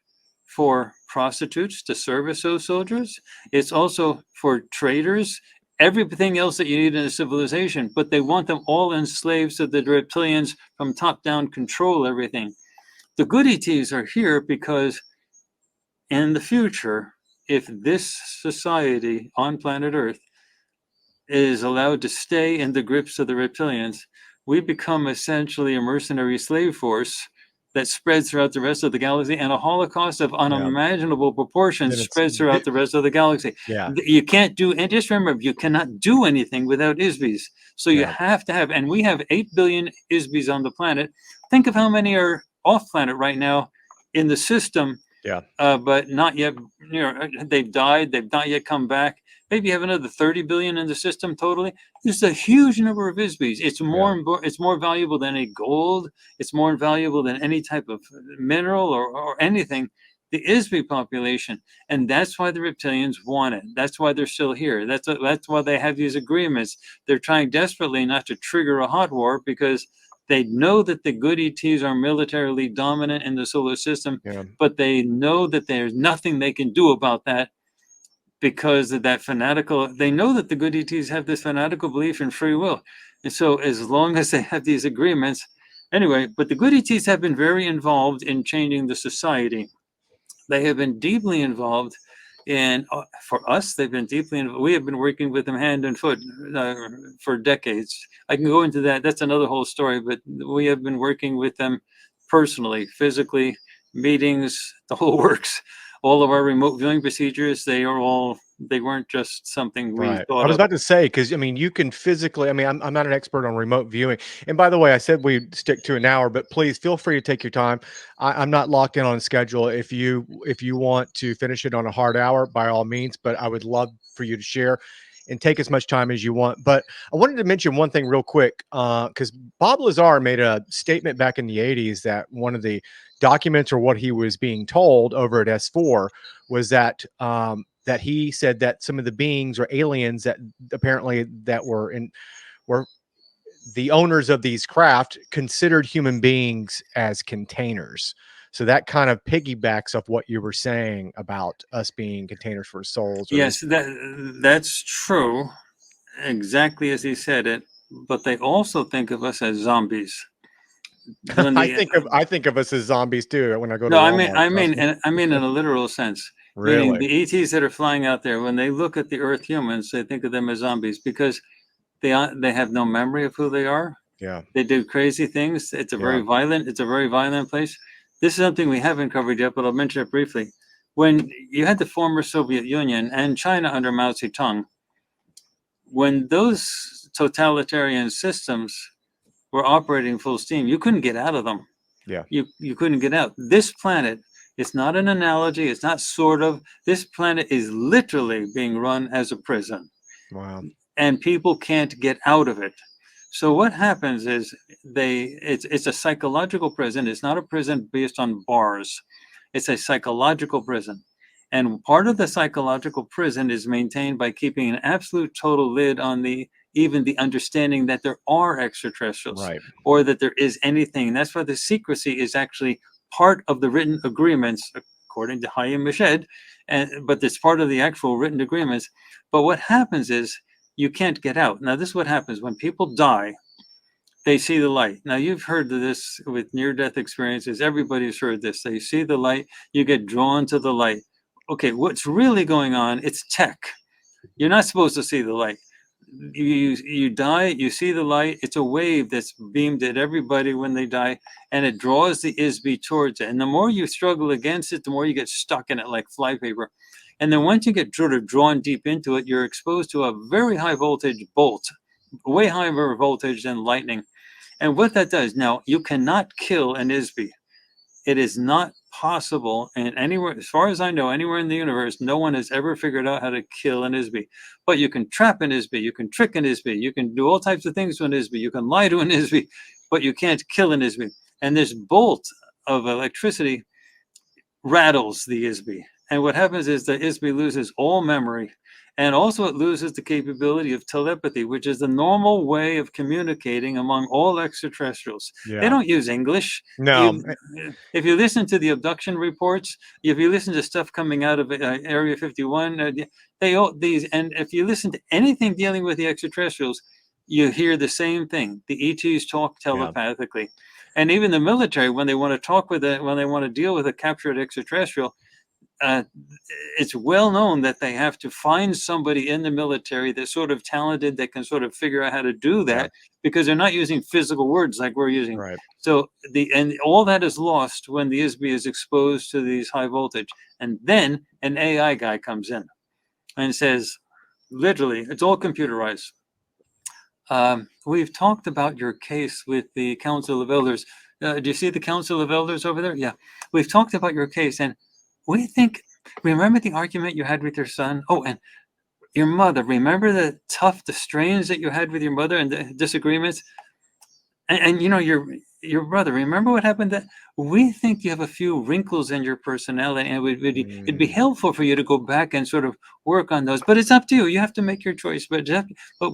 for prostitutes to service those soldiers. It's also for traders, everything else that you need in a civilization, but they want them all enslaved so that the reptilians from top down control everything. The good ETs are here because in the future, if this society on planet Earth is allowed to stay in the grips of the reptilians, we become essentially a mercenary slave force that spreads throughout the rest of the galaxy, and a holocaust of unimaginable proportions spreads throughout the rest of the galaxy. You can't do, and just remember, you cannot do anything without ISBs. So you have to have, and we have 8 billion ISBs on the planet. Think of how many are off planet right now in the system, but not yet, they've died, they've not yet come back. Maybe you have another 30 billion in the system totally. This is a huge number of ISBs. It's more valuable than any gold. It's more valuable than any type of mineral or anything. The ISB population, and that's why the reptilians want it. That's why they're still here. That's why they have these agreements. They're trying desperately not to trigger a hot war because they know that the good ETs are militarily dominant in the solar system, but they know that there's nothing they can do about that. Because of that they know that the good ETs have this fanatical belief in free will. And so as long as they have these agreements, anyway, but the good ETs have been very involved in changing the society. They have been deeply involved in, for us, they've been deeply involved. We have been working with them hand and foot for decades. I can go into that. That's another whole story, but we have been working with them personally, physically, meetings, the whole works. All of our remote viewing procedures, they weren't just something we thought of. I was about to say, because I mean, you can physically, I mean, I'm not an expert on remote viewing. And by the way, I said we'd stick to an hour, but please feel free to take your time. I'm not locked in on a schedule. If you want to finish it on a hard hour, by all means, but I would love for you to share and take as much time as you want. But I wanted to mention one thing real quick, because Bob Lazar made a statement back in the 80s that one of the documents, or what he was being told over at S4, was that that he said that some of the beings or aliens that apparently that were the owners of these craft considered human beings as containers. So that kind of piggybacks off what you were saying about us being containers for souls. Yes, that's true, exactly as he said it. But they also think of us as zombies. I think of us as zombies too when I go to no, Walmart. I mean in a literal sense. Meaning Really? the ETs that are flying out there, when they look at the Earth humans, they think of them as zombies because they have no memory of who they are. Yeah. They do crazy things. Yeah. It's a very violent place. This is something we haven't covered yet, but I'll mention it briefly. When you had the former Soviet Union and China under Mao Zedong, when those totalitarian systems were operating full steam, you couldn't get out of them. Yeah. You couldn't get out. This planet, it's not an analogy, it's not sort of. This planet is literally being run as a prison, Wow. and people can't get out of it. So what happens is it's a psychological prison. It's not a prison based on bars. It's a psychological prison. And part of the psychological prison is maintained by keeping an absolute total lid on even the understanding that there are extraterrestrials Right. or that there is anything. And that's why the secrecy is actually part of the written agreements, according to Hayim Mashed, but it's part of the actual written agreements. But what happens is you can't get out. Now, this is what happens when people die. They see the light. Now, you've heard of this with near-death experiences. Everybody's heard this. They see the light. You get drawn to the light. Okay, what's really going on? It's tech. You're not supposed to see the light. You die, you see the light. It's a wave that's beamed at everybody when they die, and it draws the ISB towards it. And the more you struggle against it, the more you get stuck in it like flypaper. And then once you get sort of drawn deep into it, you're exposed to a very high voltage bolt, way higher voltage than lightning. And what that does, now you cannot kill an ISB. It is not possible, and anywhere, as far as I know, anywhere in the universe, no one has ever figured out how to kill an ISB. But you can trap an ISB, you can trick an ISB, you can do all types of things to an ISB, you can lie to an ISB, but you can't kill an ISB. And this bolt of electricity rattles the ISB. And what happens is the ISB loses all memory. And also it loses the capability of telepathy, which is the normal way of communicating among all extraterrestrials. They Yeah. don't use English. No. If you listen to the abduction reports, if you listen to stuff coming out of Area 51, and if you listen to anything dealing with the extraterrestrials, you hear the same thing. The ETs talk telepathically. And even the military, when they want to talk with when they want to deal with a captured extraterrestrial, it's well known that they have to find somebody in the military that's sort of talented that can sort of figure out how to do that, because they're not using physical words like we're using. Right. So and all that is lost when the ISB is exposed to these high voltage. And then an AI guy comes in and says, literally, it's all computerized. We've talked about your case with the Council of Elders. Do you see the Council of Elders over there? Yeah. We've talked about your case, and we think, remember the argument you had with your son? Oh, and your mother. Remember the strains that you had with your mother and the disagreements? And you know, your brother, remember what happened? That we think you have a few wrinkles in your personality, and it'd be helpful for you to go back and sort of work on those. But it's up to you. You have to make your choice. But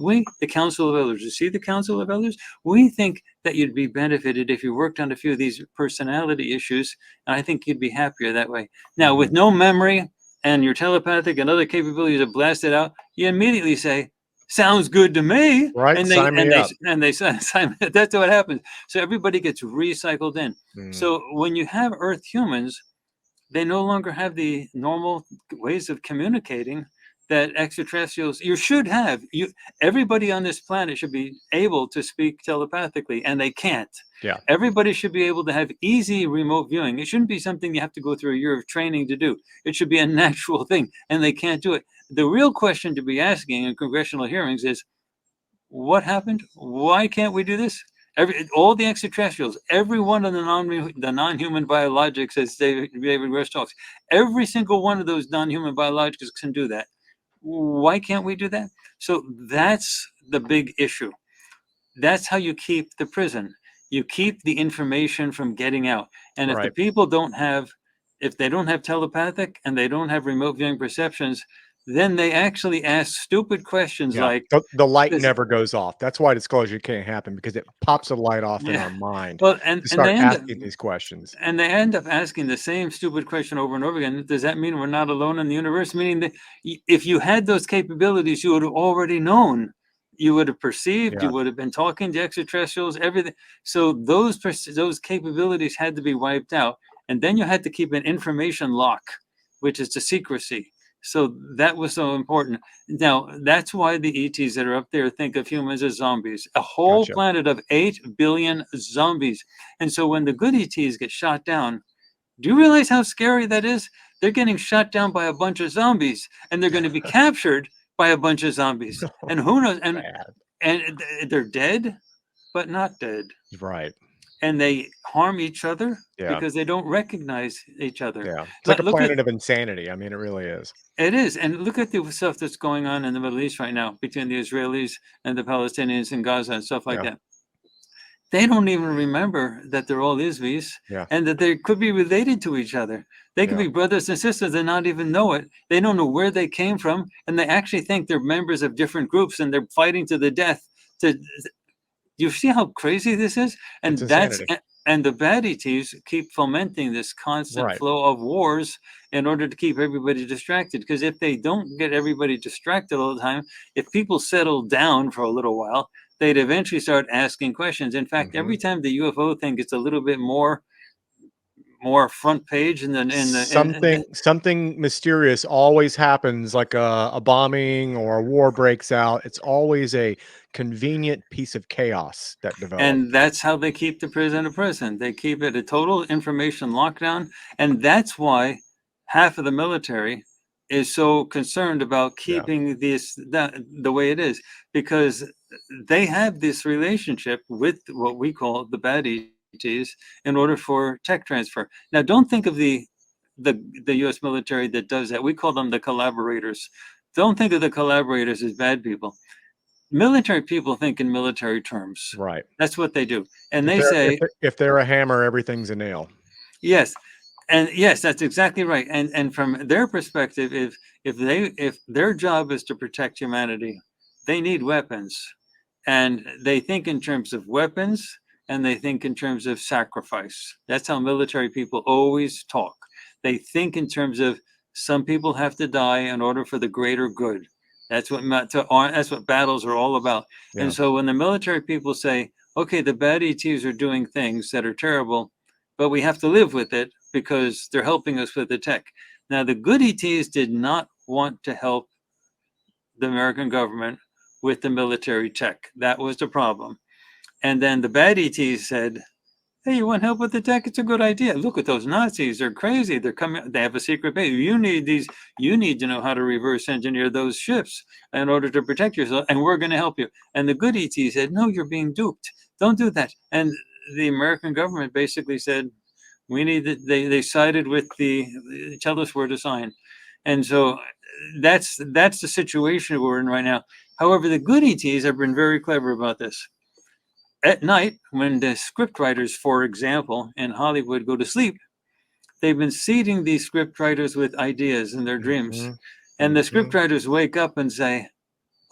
we, the Council of Elders, you see the Council of Elders? We think that you'd be benefited if you worked on a few of these personality issues, and I think you'd be happier that way. Now, with no memory and your telepathic and other capabilities are blasted out, you immediately say, sounds good to me. Right. And they say, that's what happens. So everybody gets recycled in. So when you have Earth humans, they no longer have the normal ways of communicating that extraterrestrials everybody on this planet should be able to speak telepathically, and they can't. Yeah. Everybody should be able to have easy remote viewing. It shouldn't be something you have to go through a year of training to do. It should be a natural thing, and they can't do it. The real question to be asking in congressional hearings is, what happened? Why can't we do this? All the extraterrestrials, every one of the non-human biologics, as David Grush talks, every single one of those non-human biologics can do that. Why can't we do that? So that's the big issue. That's how you keep the prison. You keep the information from getting out. And if the people if they don't have telepathic and they don't have remote viewing perceptions, then they actually ask stupid questions like the light never goes off. That's why disclosure can't happen, because it pops a light off in our mind. Well, and start asking these questions. And they end up asking the same stupid question over and over again. Does that mean we're not alone in the universe? Meaning that if you had those capabilities, you would have already known. You would have perceived. You would have been talking to extraterrestrials. Everything. So those capabilities had to be wiped out, and then you had to keep an information lock. which is the secrecy. So that was so important. Now, that's why the ETs that are up there think of humans as zombies. A whole Gotcha. planet of 8 billion zombies. And so when the good ETs get shot down, do you realize how scary that is? They're getting shot down by a bunch of zombies, and they're going to be captured by a bunch of zombies. And who knows? Bad. And they're dead, but not dead. Right. And they harm each other Yeah. because they don't recognize each other. Yeah. It's like But a look at planet of insanity. I mean, it really is. it is, and look at the stuff that's going on in the Middle East right now between the Israelis and the Palestinians in Gaza and stuff like Yeah. that. They don't even remember that they're all Isvis Yeah. and that they could be related to each other. They could Yeah. be brothers and sisters and not even know it. They don't know where they came from, and they actually think they're members of different groups and they're fighting to the death. To you see how crazy this is? It's And insanity. and the bad ETs keep fomenting this constant Right. flow of wars in order to keep everybody distracted. Because if they don't get everybody distracted all the time, if people settle down for a little while, they'd eventually start asking questions. In fact, Hmm. every time the UFO thing gets a little bit more front page Something mysterious always happens, like a bombing or a war breaks out. It's always a convenient piece of chaos that develops. and that's how they keep the prison a prison. They keep it a total information lockdown, and that's why half of the military is so concerned about Yeah. keeping the way it is, because they have this relationship with what we call the bad ETs in order for tech transfer. Now, don't think of the U.S. military that does that. We call them the collaborators. Don't think of the collaborators as bad people. Military people think in military terms. Right. That's what they do. And If they they're if say, they're if they're a hammer, everything's a nail. yes. And yes, that's exactly right. And from their perspective, if their job is to protect humanity, they need weapons. And they think in terms of weapons and they think in terms of sacrifice. That's how military people always talk. They think in terms of some people have to die in order for the greater good. That's what battles are all about. Yeah. And so when the military people say, okay, the bad ETs are doing things that are terrible, but we have to live with it because they're helping us with the tech. Now, the good ETs did not want to help the American government with the military tech. That was the problem. And then the bad ETs said, hey, you want help with the tech? It's a good idea. Look at those Nazis. They're crazy. They're coming. They have a secret base. You need to know how to reverse engineer those ships in order to protect yourself. And we're going to help you. And the good ET said, no, you're being duped. Don't do that. And the American government basically said, they sided with tell us where to sign. And so that's the situation we're in right now. However, the good ETs have been very clever about this. At night, when the scriptwriters, for example, in Hollywood go to sleep, they've been seeding these scriptwriters with ideas in their dreams. Mhm. And the Mhm. scriptwriters wake up and say,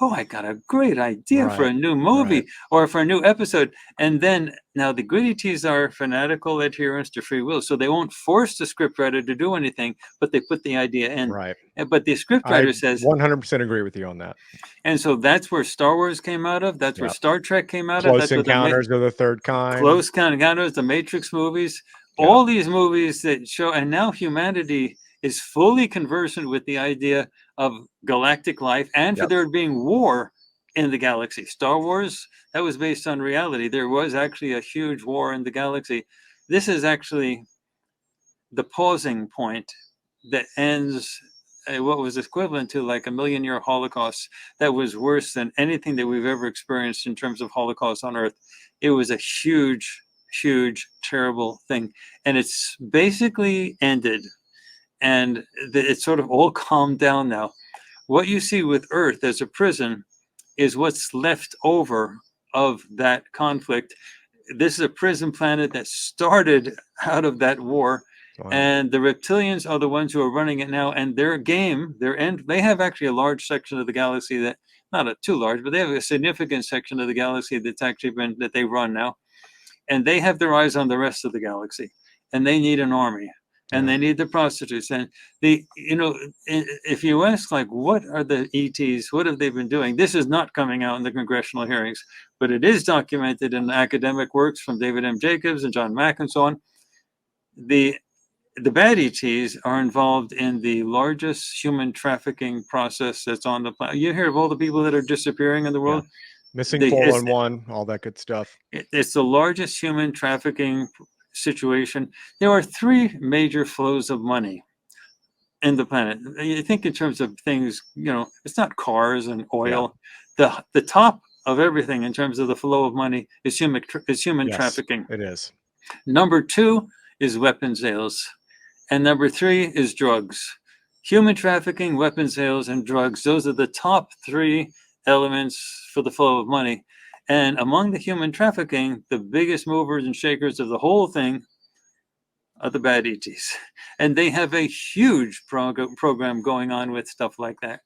oh, I got a great idea for Right. a new Right. movie or for a new episode. And then now the good ETs are fanatical adherents to free will. So they won't force the scriptwriter to do anything, but they put the idea in. Right. But the I scriptwriter says, 100% agree with you on that. and so that's where Star Wars came out of. That's where Yeah. Star Trek came out of. Close That's where Encounters of the Third Kind. Close Encounters, the Matrix movies, Yeah. all these movies that show, and now humanity is fully conversant with the idea of galactic life and for Yep. there being war in the galaxy. Star Wars, that was based on reality. There was actually a huge war in the galaxy. This is actually the pausing point that ends what was equivalent to like a million-year Holocaust that was worse than anything that we've ever experienced in terms of Holocaust on Earth. It was a huge, huge, terrible thing. And it's basically ended. And it's sort of all calmed down now. What you see with Earth as a prison is what's left over of that conflict. This is a prison planet that started out of that war. Wow. And the reptilians are the ones who are running it now. And their game, they have actually a large section of the galaxy that, too large, but they have a significant section of the galaxy that's actually that they run now. And they have their eyes on the rest of the galaxy. And they need an army. And Yeah. they need the prostitutes. And if you ask, like, what are the ETs? What have they been doing? This is not coming out in the congressional hearings, but it is documented in academic works from David M. Jacobs and John Mack and so on. the bad ETs are involved in the largest human trafficking process that's on the planet. You hear of all the people that are disappearing in the Yeah. world. Missing They, it's, 411, all that good stuff. it's the largest human trafficking situation. There are three major flows of money in the planet. You think in terms of things, it's not cars and oil. The top of everything in terms of the flow of money is human Yes, trafficking. it is. Number two is weapons sales. And number three is drugs. Human trafficking, weapons sales, and drugs. Those are the top three elements for the flow of money. And among the human trafficking, the biggest movers and shakers of the whole thing are the bad ETs. And they have a huge program going on with stuff like that.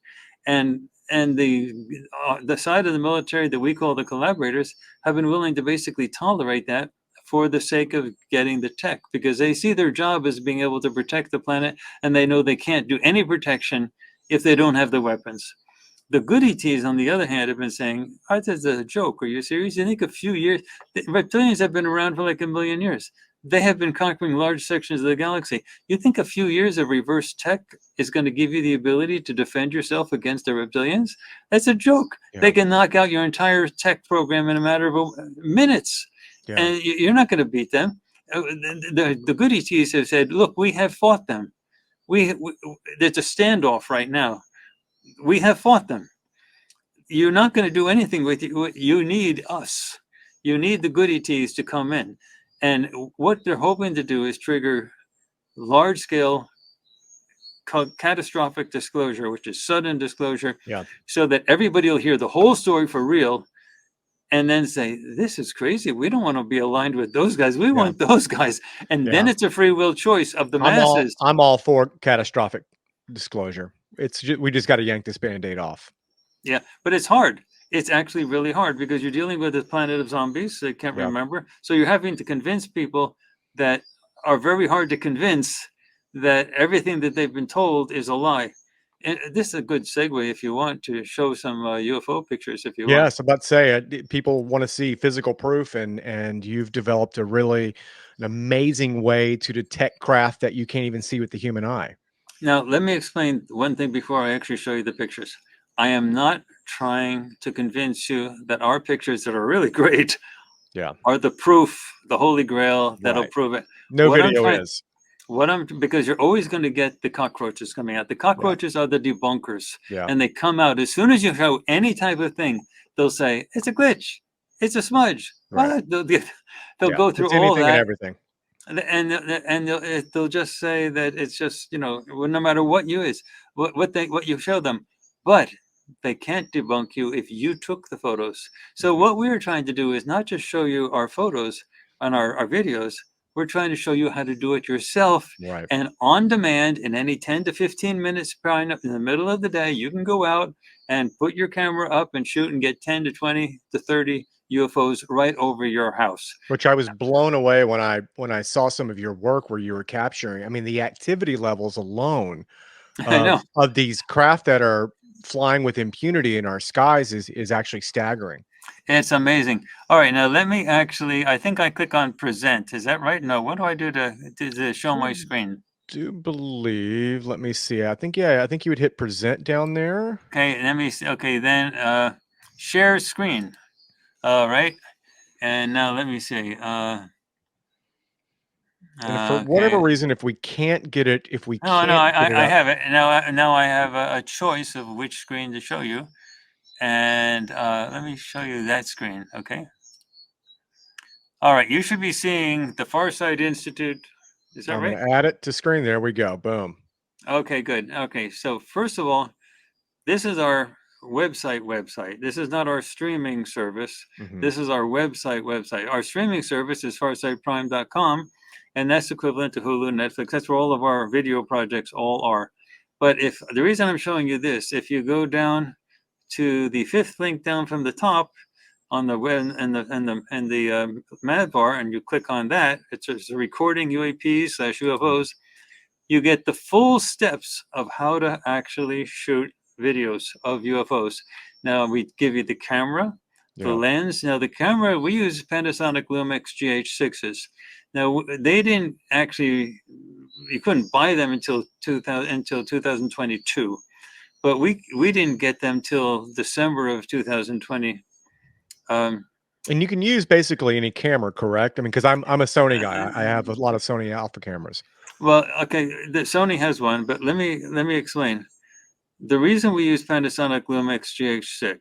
And the side of the military that we call the collaborators have been willing to basically tolerate that for the sake of getting the tech, because they see their job as being able to protect the planet, and they know they can't do any protection if they don't have the weapons. The good ETs, on the other hand, have been saying, "Oh, this is a joke. Are you serious? You think a few years? Reptilians have been around for like 1,000,000 years. They have been conquering large sections of the galaxy. You think a few years of reverse tech is going to give you the ability to defend yourself against the reptilians? That's a joke. Yeah. They can knock out your entire tech program in a matter of minutes. Yeah. And you're not going to beat them." The good ETs have said, "Look, we have fought them. There's a standoff right now. We have fought them. You're not going to do anything with you. You need us. You need the good ETs to come in." And what they're hoping to do is trigger large-scale catastrophic disclosure, which is sudden disclosure, so that everybody will hear the whole story for real, and then say, "This is crazy. We don't want to be aligned with those guys. We want those guys." And then it's a free will choice of the masses. I'm all for catastrophic disclosure. We just got to yank this Band-Aid off. Yeah, but it's hard. It's actually really hard because you're dealing with a planet of zombies. They can't remember. So you're having to convince people that are very hard to convince that everything that they've been told is a lie. And this is a good segue if you want to show some UFO pictures if you want. Yes, I'm about to say people want to see physical proof, and you've developed an amazing way to detect craft that you can't even see with the human eye. Now, let me explain one thing before I actually show you the pictures. I am not trying to convince you that our pictures that are really great are the proof, the holy grail that'll prove it. No video is. Because you're always going to get the cockroaches coming out. The cockroaches are the debunkers, and they come out as soon as you show any type of thing. They'll say it's a glitch, it's a smudge. Right. They'll go through all that, and everything, and they'll just say that it's just no matter what what you show them, but they can't debunk you if you took the photos. So what we're trying to do is not just show you our photos and our videos. We're trying to show you how to do it yourself, and on demand in any 10 to 15 minutes in the middle of the day. You can go out and put your camera up and shoot and get 10 to 20 to 30 UFOs right over your house. Which I was blown away when I saw some of your work where you were capturing. I mean, the activity levels alone of these craft that are flying with impunity in our skies is actually staggering. It's amazing. All right, now let me I think I click on present. Is that right? No, what do I do to show my screen? Do believe, let me see. I think you would hit present down there. Okay, let me see. Okay, then share screen. All right. And now let me see. And for whatever reason, if we can't get it, I have it. Now I have a choice of which screen to show you. And let me show you that screen, okay? All right, you should be seeing the Farsight Institute. Is that right? I'm gonna add it to screen. There we go. Boom. Okay, good. Okay, so first of all, this is our website. This is not our streaming service. This is our website. Our streaming service is farsightprime.com, and that's equivalent to Hulu, Netflix. That's where all of our video projects all are. But if the reason I'm showing you this, if you go down to the fifth link down from the top on the web and the mad bar, and you click on that, it's a recording UAPs/UFOs. You get the full steps of how to actually shoot videos of UFOs. Now we give you the camera, the lens. Now the camera, we use Panasonic Lumix GH6s. Now they didn't actually you couldn't buy them until 2022, but we didn't get them till December of 2020. And you can use basically any camera, correct? I mean, because I'm a Sony guy. I have a lot of Sony Alpha cameras. Well, okay, the Sony has one, but let me explain. The reason we use Panasonic Lumix GH6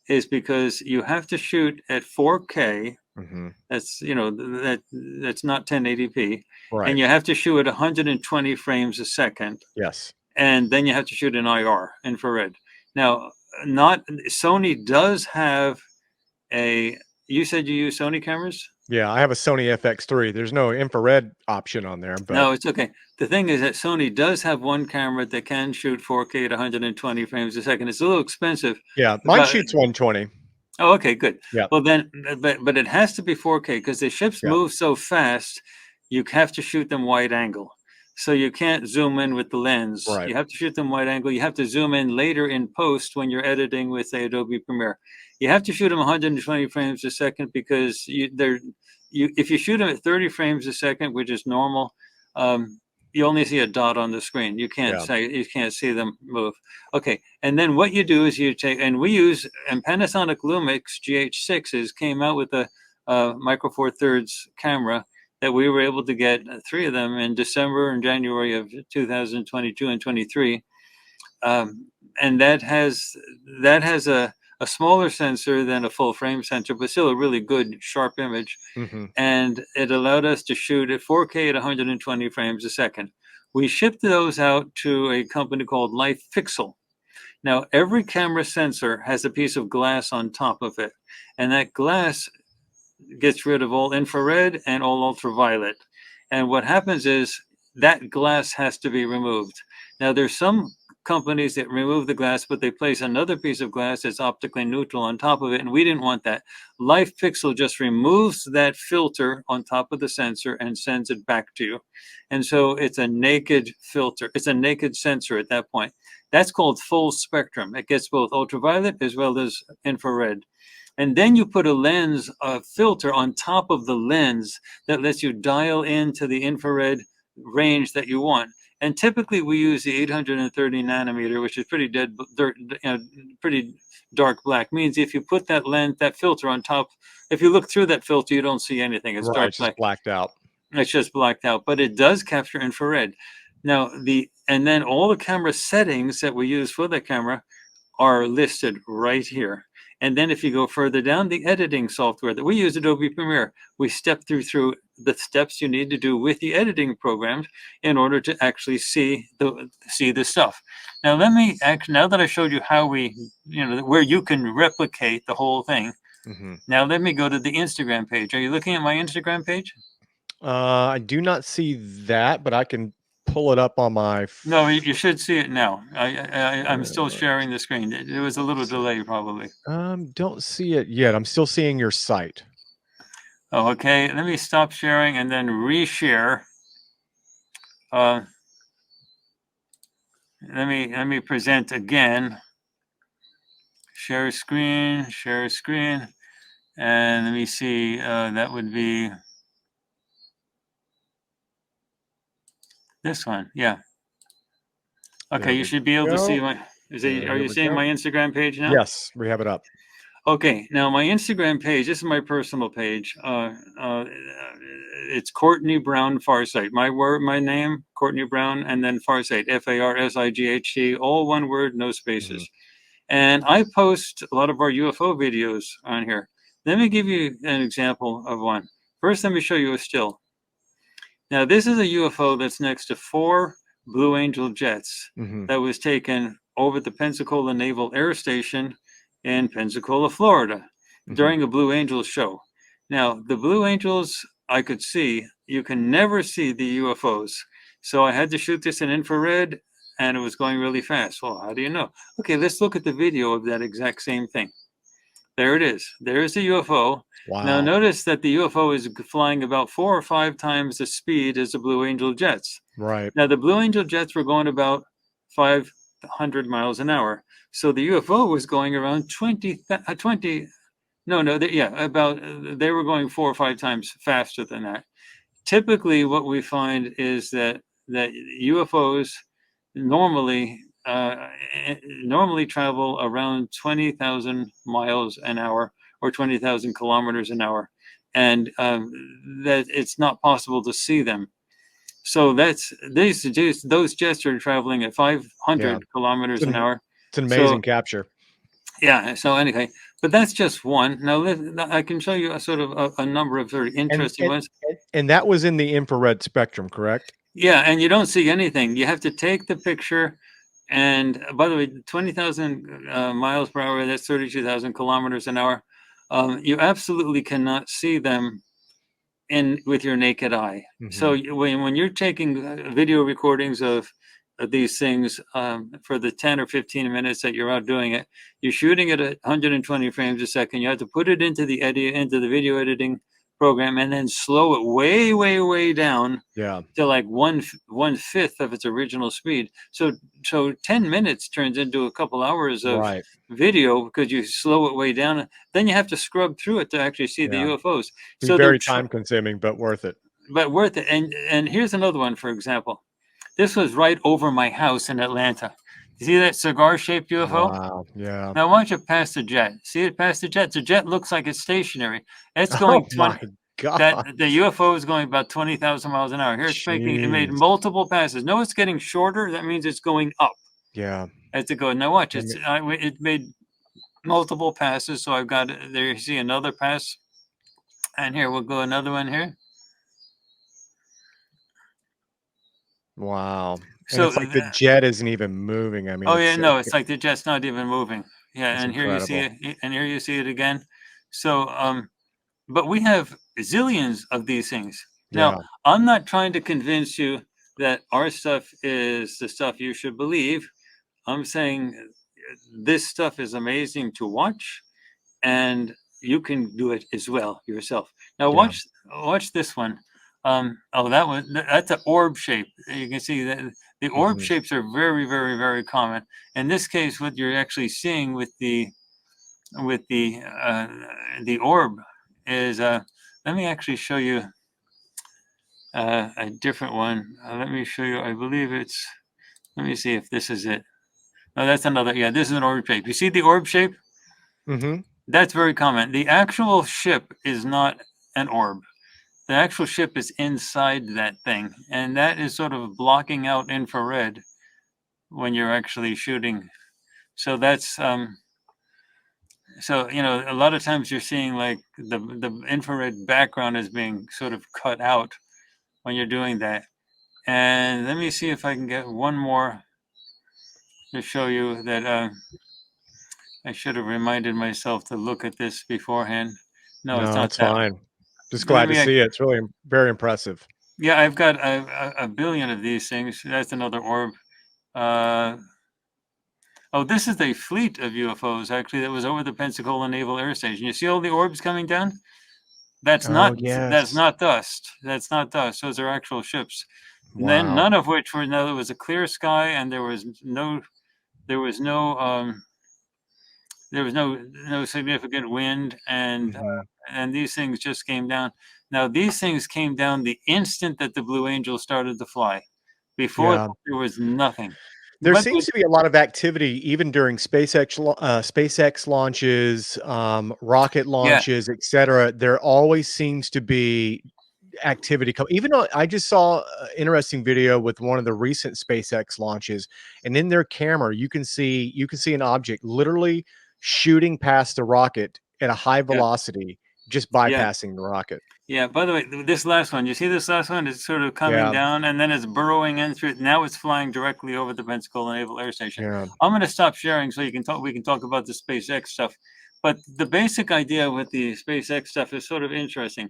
is because you have to shoot at 4K. Hmm. That's that's not 1080p, and Right. you have to shoot at 120 frames a second, Yes. and then you have to shoot in IR, infrared. Now, not Sony does have a. You said you use Sony cameras? Yeah, I have a Sony FX3. There's no infrared option on there, but No, it's okay. The thing is that Sony does have one camera that can shoot 4K at 120 frames a second. It's a little expensive, yeah, mine but shoots 120. oh, okay, good. Yeah. Well, then, but it has to be 4K because the ships Yeah. move so fast. You have to shoot them wide angle, so you can't zoom in with the lens. Right. You have to shoot them wide angle. You have to zoom in later in post when you're editing with, say, Adobe Premiere. You have to shoot them 120 frames a second because if you shoot them at 30 frames a second, which is normal, you only see a dot on the screen. You can't Yeah. see them move. Okay, and then what you do is you take, and Panasonic Lumix GH6s came out with a Micro Four Thirds camera that we were able to get 3 of them in December and January of 2022 and 23, and that has a smaller sensor than a full frame sensor, but still a really good sharp image. Hmm. And it allowed us to shoot at 4K at 120 frames a second. We shipped those out to a company called Life Pixel. Now, every camera sensor has a piece of glass on top of it, and that glass gets rid of all infrared and all ultraviolet. And what happens is that glass has to be removed. Now, there's some companies that remove the glass, but they place another piece of glass that's optically neutral on top of it, and we didn't want that. Life Pixel just removes that filter on top of the sensor and sends it back to you. And so it's a naked filter. It's a naked sensor at that point. That's called full spectrum. It gets both ultraviolet as well as infrared. And then you put a lens, a filter on top of the lens that lets you dial into the infrared range that you want. And typically we use the 830 nanometer, which is pretty dark black. Means if you put that lens, that filter on top, if you look through that filter, you don't see anything. It's Right. dark It's black. just blacked out. It's just blacked out, but it does capture infrared. Now and then all the camera settings that we use for the camera are listed right here. And then if you go further down, the editing software that we use, Adobe Premiere, we step through the steps you need to do with the editing programs in order to actually see the stuff. Now now that I showed you how where you can replicate the whole thing. Hmm. Now let me go to the Instagram page. Are you looking at my Instagram page? I do not see that, but I can pull it up on my. No, you should see it now. I'm still Uh, sharing the screen. There was a little delay probably. don't see it yet. I'm still seeing your site. Oh, okay. Let me stop sharing and then reshare. Let me present again. Share screen, and let me see. That would be this one. Yeah. Okay, There you we should be able to see go. my. Are There you we seeing go. my Instagram page now? Yes, we have it up. Okay, now my Instagram page, this is my personal page. It's Courtney Brown Farsight. My name, Courtney Brown, and then Farsight, Farsight, all one word, no spaces. Mm-hmm. And I post a lot of our UFO videos on here. Let me give you an example of one. First, let me show you a still. Now, this is a UFO that's next to 4 Blue Angel jets Mm-hmm. that was taken over the Pensacola Naval Air Station in Pensacola, Florida, during a Blue Angels show. Now, the Blue Angels, I could see, you can never see the UFOs. So I had to shoot this in infrared, and it was going really fast. Well, how do you know? Okay, let's look at the video of that exact same thing. There it is. There's the UFO. Wow. Now, notice that the UFO is flying about 4 or 5 times the speed as the Blue Angel jets. Right. Now, the Blue Angel jets were going about 500 miles an hour. So the UFO was going around they were going 4 or 5 times faster than that. Typically, what we find is that that UFOs normally normally travel around 20,000 miles an hour or 20,000 kilometers an hour, and that it's not possible to see them. So that's those jets are traveling at 500 Yeah. kilometers It's an an, hour. it's an So amazing capture. yeah. So anyway, but that's just one. Now I can show you a sort of a number of very And interesting and ones. and that was in the infrared spectrum, correct? Yeah, and you don't see anything. You have to take the picture. And by the way, 20,000 miles per hour, that's 32,000 kilometers an hour. You absolutely cannot see them in with your naked eye. So Mhm. when you're taking video recordings of these things for the 10 or 15 minutes that you're out doing it, you're shooting at 120 frames a second. You have to put it into the video editing program and then slow it way, way, way down Yeah. to like one fifth of its original speed. So 10 minutes turns into a couple hours of Right. video because you slow it way down. Then you have to scrub through it to actually see the Yeah. UFOs. Be So they're very time consuming, but worth it. but worth it. And here's another one, for example. This was right over my house in Atlanta. You see that cigar shaped UFO? Wow. Yeah. Now, why don't you pass the jet? See it past the jet? The jet looks like it's stationary. It's Oh going my 20, that god. the UFO is going about 20,000 miles an hour. Here it made Jeez. multiple passes. No, it's getting shorter. That means it's going up Yeah. as it goes. Now watch, I mean, it made multiple passes. So I've got there. You see another pass, and here we'll go another one here. wow. And So, it's like the jet isn't even moving. I mean, oh yeah, it's no, it's like the jet's not even moving. Yeah, it's and here you see incredible. it, and here you see it again. So, but we have zillions of these things. Now, Yeah. I'm not trying to convince you that our stuff is the stuff you should believe. I'm saying this stuff is amazing to watch, and you can do it as well yourself. Now, Yeah. watch this one. Oh, that's an orb shape. You can see that the orb Mhm. shapes are very, very, very common. In this case, what you're actually seeing with with the uh, the orb is let me actually show you a different one. Let me show you. I believe it's. Let me see if this is it. No, that's another. Yeah, this is an orb shape. You see the orb shape? Mhm. That's very common. The actual ship is not an orb. The actual ship is inside that thing, and that is sort of blocking out infrared when you're actually shooting. So that's so a lot of times you're seeing like the infrared background is being sort of cut out when you're doing that. And let me see if I can get one more to show you that I should have reminded myself to look at this beforehand. No, it's No, not it's that one. fine. Just Let glad to me see it. It's really very impressive. Yeah, I've got a billion of these things. That's another orb. Uh, oh, this is a fleet of UFOs actually that was over the Pensacola Naval Air Station. You see all the orbs coming down? Oh, That's yes. not dust. That's not dust. Those are actual ships. And then Wow. none of which were. No, there was a clear sky, and there was no no significant wind, Mhm. and these things just came down. Now these things came down the instant that the Blue Angel started to fly. Before that, Yeah. there was nothing. There But seems to be a lot of activity even during SpaceX launches, rocket yeah, launches, etcetera. There always seems to be activity even though I just saw an interesting video with one of the recent SpaceX launches, and in their camera, you can see an object literally shooting past the rocket at a high yeah, velocity, just yeah, bypassing the rocket. yeah. By the way, this last one, you see this last one? It's sort of coming Yeah, down and then it's burrowing in through it. Now it's flying directly over the Pensacola Naval Air Station. yeah. I'm going to stop sharing so you can talk. We can talk about the SpaceX stuff. But the basic idea with the SpaceX stuff is sort of interesting.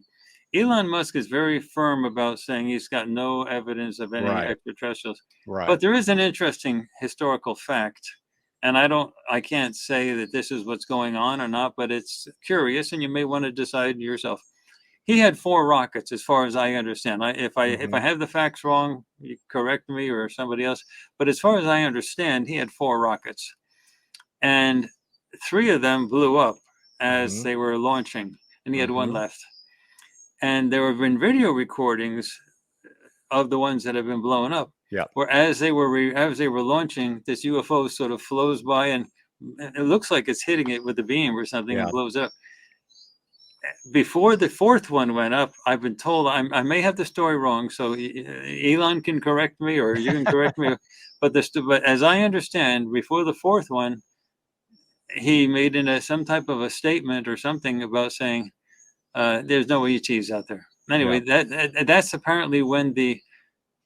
Elon Musk is very firm about saying he's got no evidence of any Right, extraterrestrials. right. But there is an interesting historical fact, and I can't say that this is what's going on or not, but it's curious, and you may want to decide yourself. He had four rockets, as far as I understand. If I Mhm. have the facts wrong, you correct me or somebody else. But as far as I understand, he had four rockets, and three of them blew up as Mhm. they were launching, and he had one Mhm. left. And there have been video recordings of the ones that have been blown up. Yeah. Where as they were launching, this UFO sort of flows by, and it looks like it's hitting it with a beam or something and Yeah. blows up. Before the fourth one went up, I've been told, I may have the story wrong, so Elon can correct me, or you can correct me. But as I understand, before the fourth one, he made some type of a statement or something about saying there's no ETs out there. Anyway, that's apparently when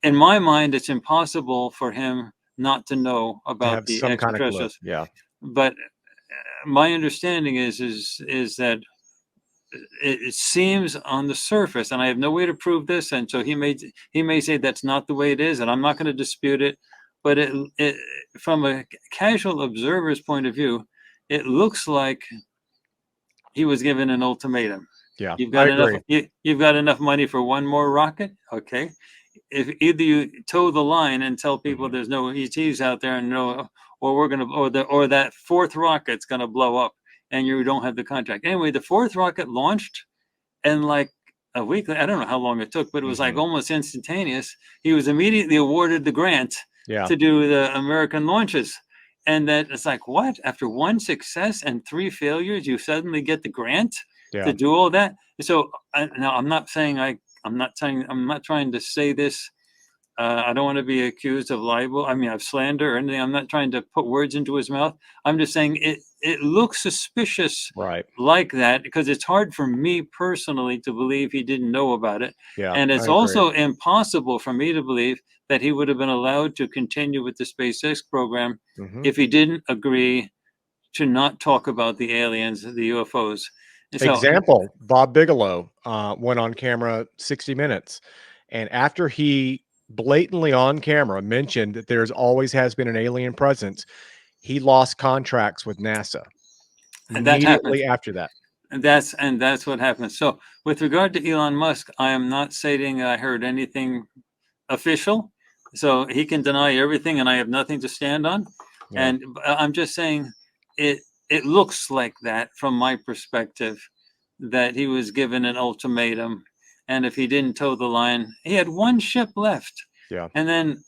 in my mind, it's impossible for him not to know To about have the some kind of clue. extraterrestrials. Yeah. But my understanding is that it seems on the surface, and I have no way to prove this, and so he may say that's not the way it is, and I'm not going to dispute it. But it from a casual observer's point of view, it looks like he was given an ultimatum. Yeah. You've I got enough. agree. You've got enough money for one more rocket. Okay, if either you toe the line and tell people there's no ETs out there, and or we're gonna, or that fourth rocket's gonna blow up, and you don't have the contract. Anyway, the fourth rocket launched, and like a week, I don't know how long it took, but it was like almost instantaneous. He was immediately awarded the grant Yeah. to do the American launches. And that it's like, what? After one success and 3 failures, you suddenly get the grant to do all that. So now I'm not saying I'm not trying to say this. I don't want to be accused of libel. I mean, of slander or anything. I'm not trying to put words into his mouth. I'm just saying it looks suspicious, Right. like that, because it's hard for me personally to believe he didn't know about it. Yeah. And it's I agree. also impossible for me to believe that he would have been allowed to continue with the SpaceX program if he didn't agree to not talk about the aliens, the UFOs. And so, Example, Bob Bigelow went on camera 60 Minutes. And after he blatantly on camera mentioned that there's always has been an alien presence, he lost contracts with NASA and that happens. immediately after that. And that's what happens. So with regard to Elon Musk, I am not stating I heard anything official. So he can deny everything, and I have nothing to stand on. Yeah. And I'm just saying it looks like that from my perspective, that he was given an ultimatum, and if he didn't toe the line, he had one ship left. Yeah. And then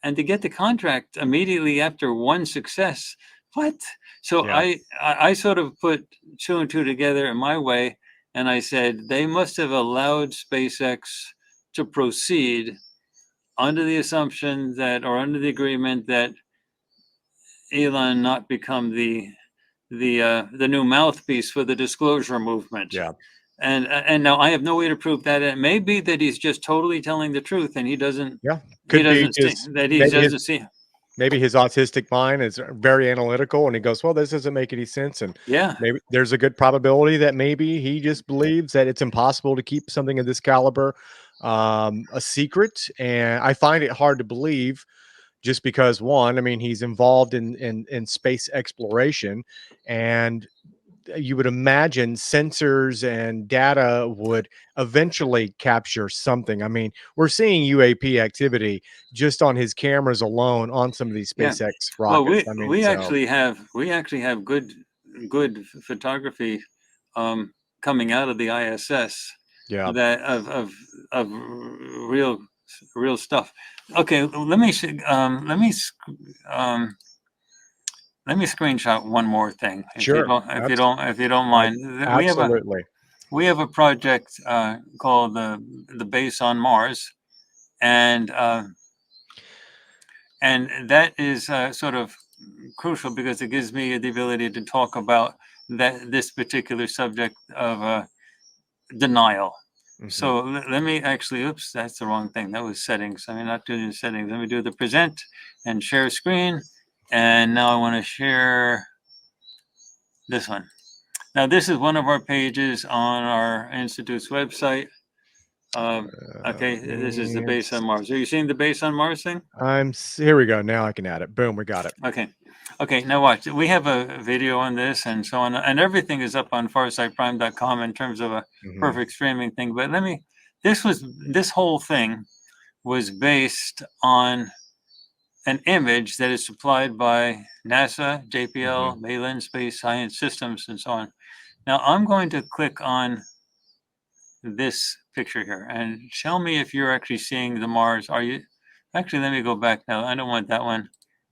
and to get the contract immediately after one success, what? So Yeah. I sort of put 2 and 2 together in my way, and I said they must have allowed SpaceX to proceed under the assumption that, or under the agreement that Elon not become the new mouthpiece for the disclosure movement. Yeah. And now I have no way to prove that. It may be that he's just totally telling the truth, and he doesn't. Yeah. He Could be doesn't see that. He doesn't see. maybe his autistic mind is very analytical, and he goes, well, this doesn't make any sense. And Yeah. maybe there's a good probability that maybe he just believes that it's impossible to keep something of this caliber a secret. And I find it hard to believe, just because, one, I mean, he's involved in space exploration, and you would imagine sensors and data would eventually capture something. I mean, we're seeing UAP activity just on his cameras alone on some of these Yeah. SpaceX Well, rockets. I mean, we so actually have good photography coming out of the ISS. yeah, That of real stuff. Okay, let me screenshot one more thing, sure, if you don't mind. absolutely, We have a project called the Base on Mars, and that is sort of crucial because it gives me the ability to talk about this particular subject of denial. So let me actually, oops, that's the wrong thing. That was settings. I mean, not doing the settings. Let me do the present and share screen. And now I want to share this one. Now, this is one of our pages on our Institute's website. Okay, this is the Base on Mars. Are you seeing the Base on Mars thing? Here we go. Now I can add it. Boom, we got it. Okay, now watch. We have a video on this and so on, and everything is up on farsightprime.com in terms of a perfect streaming thing. But this whole thing was based on an image that is supplied by NASA, JPL, Malin Space Science Systems, and so on. Now I'm going to click on this picture here and tell me if you're actually seeing the Mars. Are you? Actually, let me go back now. I don't want that one.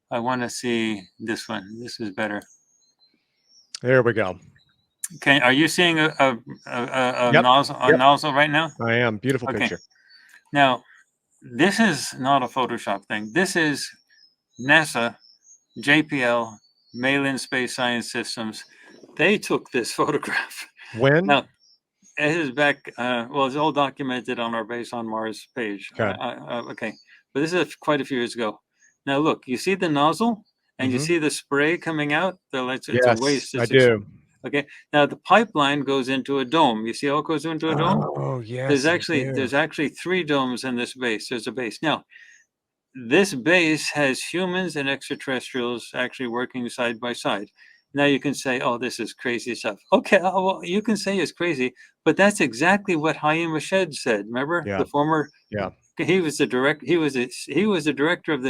I want to see this one. This is better. There we go. Okay, are you seeing a Yep. nozzle Yep. right now? I am. Beautiful Okay. picture. Now, this is not a Photoshop thing. This is NASA, JPL, Malin Space Science Systems. They took this photograph. When? Now, it is back, well, it's all documented on our Base on Mars page. Okay. Okay, but this is quite a few years ago. Now, look, you see the nozzle and you see the spray coming out? It's a Yes, waste. I do. Okay, now the pipeline goes into a dome. You see how it goes into a dome? Oh, yes, I do. There's actually 3 domes in this base. There's a base. Now, this base has humans and extraterrestrials actually working side by side. Now you can say, "Oh, this is crazy stuff." Okay, well, you can say it's crazy, but that's exactly what Haim Rashed said. Remember, Yeah. the former. Yeah. He was the direct. He was the director of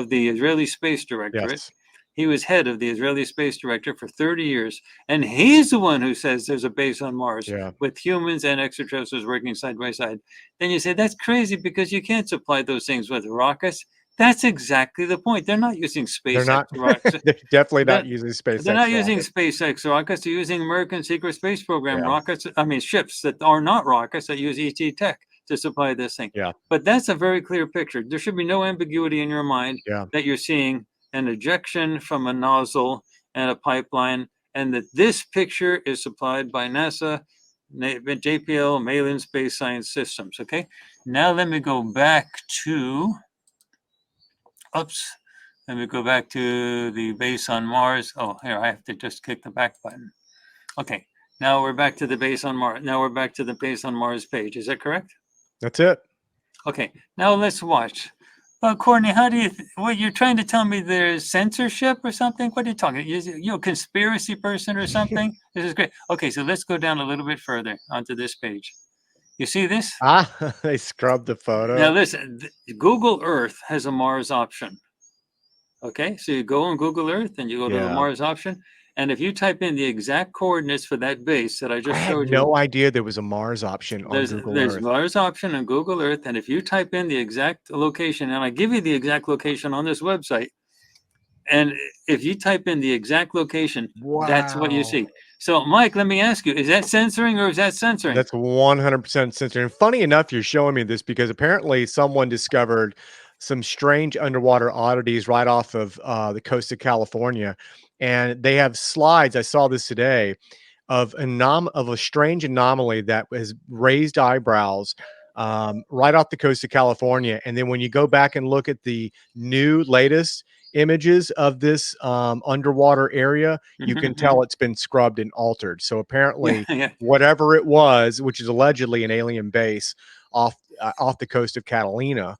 the Israeli Space Directorate. Yes. He was head of the Israeli Space Director for 30 years, and he's the one who says there's a base on Mars Yeah. with humans and extraterrestrials working side by side. Then you say that's crazy because you can't supply those things with rockets. That's exactly the point. They're not using They're SpaceX not. rockets. They're definitely They're, not using they're not SpaceX using rockets. SpaceX rockets. They're using American Secret Space Program Yeah. rockets. I mean, ships that are not rockets that use ET tech to supply this thing. Yeah. But that's a very clear picture. There should be no ambiguity in your mind Yeah. that you're seeing an ejection from a nozzle and a pipeline, and that this picture is supplied by NASA, JPL, Malin Space Science Systems. Okay. Now let me go back to. Oops. Let me go back to the base on Mars. Oh, here, I have to just click the back button. Okay, now we're back to the base on Mars. Now we're back to the base on Mars page. Is that correct? That's it. Okay, now let's watch. Courtney, how do you, what you're trying to tell me there's censorship or something? What are you talking? You a conspiracy person or something? This is great. Okay, so let's go down a little bit further onto this page. You see this? They scrubbed the photo. Now listen, Google Earth has a Mars option. Okay, so you go on Google Earth and you go to the Mars option. And if you type in the exact coordinates for that base that I just showed you. I had no idea there was a Mars option on Google Earth. There's Mars option on Google Earth. And if you type in the exact location, and I give you the exact location on this website, and if you type in the exact location, that's what you see. So, Mike, let me ask you, is that censoring or is that censoring? That's 100% censoring. And funny enough, you're showing me this because apparently someone discovered some strange underwater oddities right off of the coast of California. And they have slides. I saw this today of a strange anomaly that has raised eyebrows right off the coast of California. And then when you go back and look at the latest images of this underwater area, you can tell it's been scrubbed and altered. So apparently whatever it was, which is allegedly an alien base off the coast of Catalina,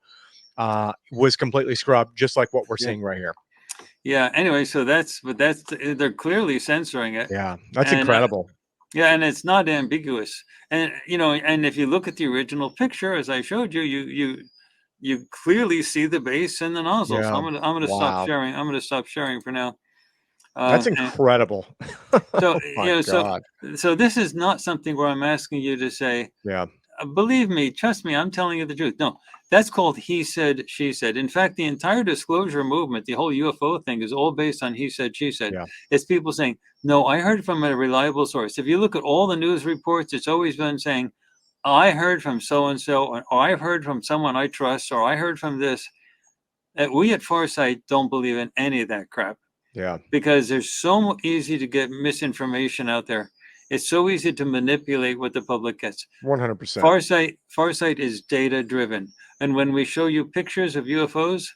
was completely scrubbed, just like what we're seeing right here. Yeah. Anyway, so they're clearly censoring it. Yeah, that's incredible. Yeah, and it's not ambiguous. And and if you look at the original picture, as I showed you, you clearly see the base and the nozzle. So I'm gonna stop sharing. I'm gonna stop sharing for now. That's incredible. So God. so this is not something where I'm asking you to say, believe me, trust me, I'm telling you the truth. No, that's called he said, she said. In fact, the entire disclosure movement, the whole UFO thing is all based on he said, she said. It's people saying, no, I heard from a reliable source. If you look at all the news reports, it's always been saying, I heard from so-and-so, or I've heard from someone I trust, or I heard from this. We at Farsight don't believe in any of that crap. Yeah. Because there's so easy to get misinformation out there. It's so easy to manipulate what the public gets. 100%. Farsight is data driven. And when we show you pictures of UFOs,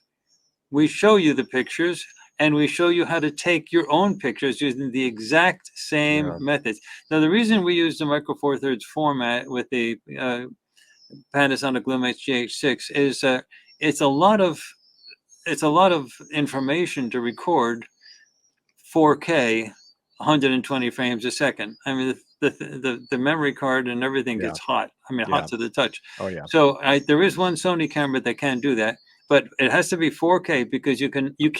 we show you the pictures and we show you how to take your own pictures using the exact same methods. Now, the reason we use the Micro Four Thirds format with the Panasonic Lumix GH6 is it's a lot of information to record 4K 120 frames a second. I mean, the memory card and everything gets hot. I mean, hot to the touch. Oh, yeah. So there is one Sony camera that can do that. but it has to be 4K because you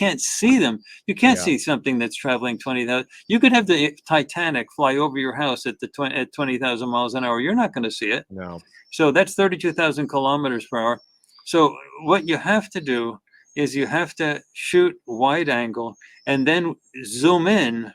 can't see them. You can't Yeah. see something that's traveling 20,000. You could have the Titanic fly over your house at 20,000 miles an hour. You're not going to see it. No. So that's 32,000 kilometers per hour. So what you have to do is you have to shoot wide angle and then zoom in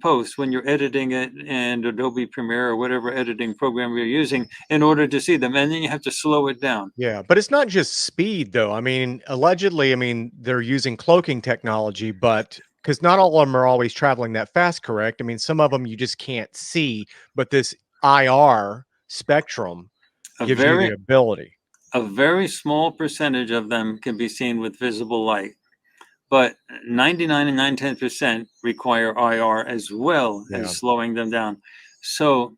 post when you're editing it in Adobe Premiere or whatever editing program you're using in order to see them. And then you have to slow it down. Yeah, but it's not just speed though. I mean, allegedly, I mean, they're using cloaking technology, but because not all of them are always traveling that fast, correct? I mean, some of them you just can't see, but this IR spectrum A gives you the very ability. a very small percentage of them can be seen with visible light, but 99 and 9/10% require IR as well Yeah. as slowing them down. So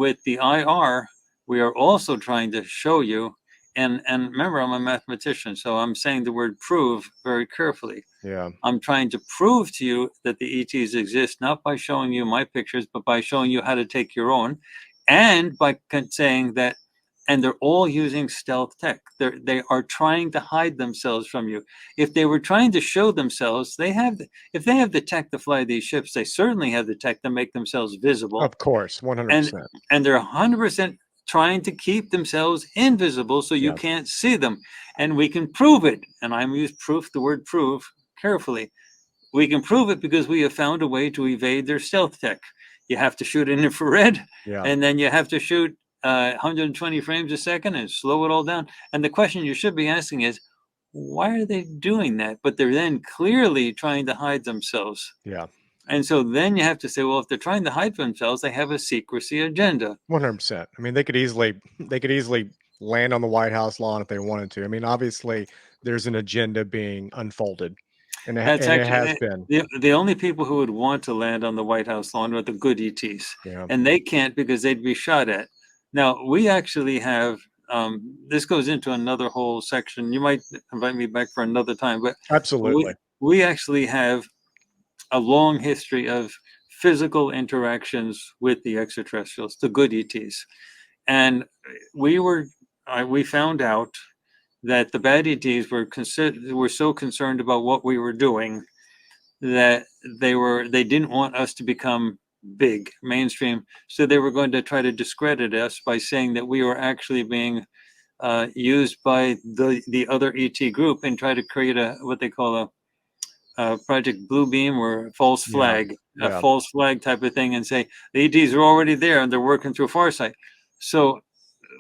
with the IR, we are also trying to show you, and remember, I'm a mathematician, so I'm saying the word prove very carefully. Yeah. I'm trying to prove to you that the ETs exist, not by showing you my pictures, but by showing you how to take your own, and by saying that, and they're all using stealth tech. They are trying to hide themselves from you. If they were trying to show themselves, if they have the tech to fly these ships, they certainly have the tech to make themselves visible, Of course, and 100%. they're 100% trying to keep themselves invisible so you Yes. can't see them. And we can prove it. And I'm use proof, the word prove carefully. We can prove it because we have found a way to evade their stealth tech. You have to shoot in infrared, Yeah. and then you have to shoot 120 frames a second and slow it all down. And the question you should be asking is, why are they doing that? But they're then clearly trying to hide themselves. Yeah. And so then you have to say, well, if they're trying to hide themselves, they have a secrecy agenda. 100%. I mean, they could easily land on the White House lawn if they wanted to. I mean, obviously, there's an agenda being unfolded, That's and it actually has been. the only people who would want to land on the White House lawn are the good ETs, Yeah. and they can't because they'd be shot at. Now, we actually have, this goes into another whole section. You might invite me back for another time, but Absolutely. we actually have a long history of physical interactions with the extraterrestrials, the good ETs. And we found out that the bad ETs were so concerned about what we were doing that they didn't want us to become big mainstream, so they were going to try to discredit us by saying that we were actually being used by the other ET group and try to create a what they call a Project Blue Beam or false Yeah. flag, a Yeah. false flag type of thing, and say the ETs are already there and they're working through Farsight. So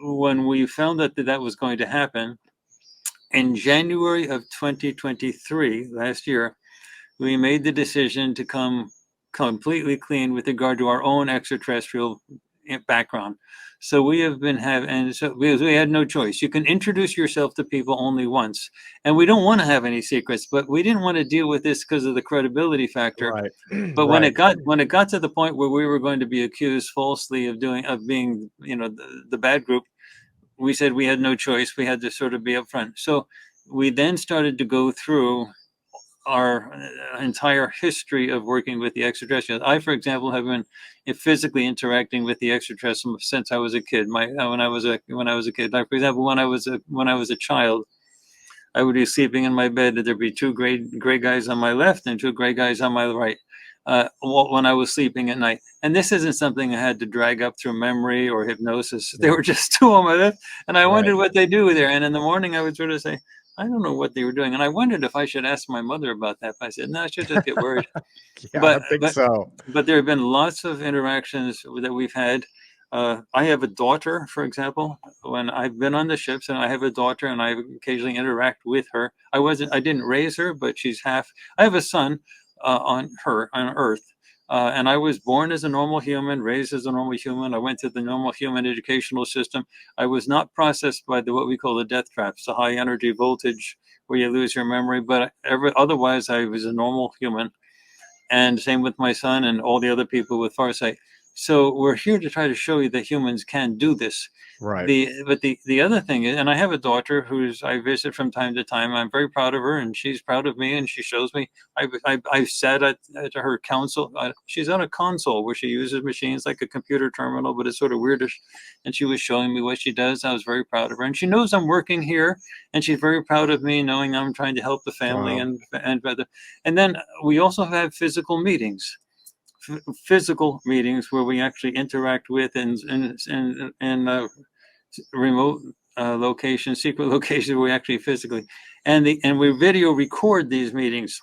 when we found that that was going to happen in January of 2023, last year, we made the decision to come completely clean with regard to our own extraterrestrial background. So we have been having, and so because we had no choice. You can introduce yourself to people only once, and we don't want to have any secrets, but we didn't want to deal with this because of the credibility factor. Right. But Right. when it got to the point where we were going to be accused falsely of being the bad group, we said we had no choice. We had to sort of be upfront. So we then started to go through our entire history of working with the extraterrestrials. I, for example, have been physically interacting with the extraterrestrials since I was a kid. When I was a kid, like for example, when I was a child, I would be sleeping in my bed, and there'd be two gray guys on my left and two gray guys on my right. When I was sleeping at night, and this isn't something I had to drag up through memory or hypnosis. They Yeah. were just two on my left, and I Right. wondered what they do there. And in the morning, I would sort of say, I don't know what they were doing. And I wondered if I should ask my mother about that. But I said, no, I should just get worried. Yeah, I But think but so. but there have been lots of interactions that we've had. I have a daughter, for example. When I've been on the ships, and I have a daughter, and I occasionally interact with her. I didn't raise her, but she's half. I have a son on Earth. And I was born as a normal human, raised as a normal human. I went through the normal human educational system. I was not processed by what we call the death traps, the high energy voltage where you lose your memory. But otherwise, I was a normal human. And same with my son and all the other people with Farsight. So we're here to try to show you that humans can do this. Right. The other thing is, and I have a daughter who's I visit from time to time. I'm very proud of her, and she's proud of me, and she shows me. I've sat at her console. She's on a console where she uses machines like a computer terminal, but it's sort of weirdish. And she was showing me what she does. I was very proud of her, and she knows I'm working here, and she's very proud of me, knowing I'm trying to help the family. Wow. And then we also have physical meetings. Physical meetings where we actually interact with and remote locations, secret locations where we actually physically, and we video record these meetings.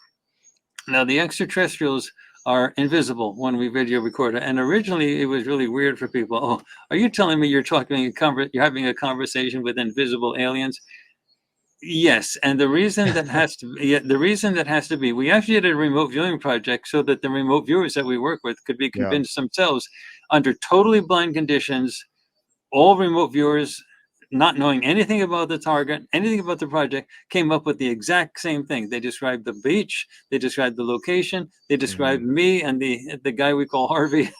Now the extraterrestrials are invisible when we video record it, and originally it was really weird for people. Oh, are you telling me you're having a conversation with invisible aliens? Yes, and the reason that has to be, yeah, the reason that has to be, we actually did a remote viewing project so that the remote viewers that we work with could be Yeah. convinced themselves under totally blind conditions. All remote viewers, not knowing anything about the target, anything about the project, came up with the exact same thing. They described the beach, they described the location, they described Mhm. me and the guy we call Harvey,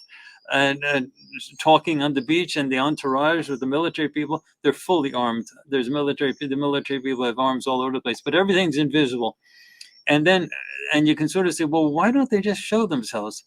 and talking on the beach, and the entourage with the military people. They're fully armed. The military people have arms all over the place, but everything's invisible. And then, and you can sort of say, well, why don't they just show themselves?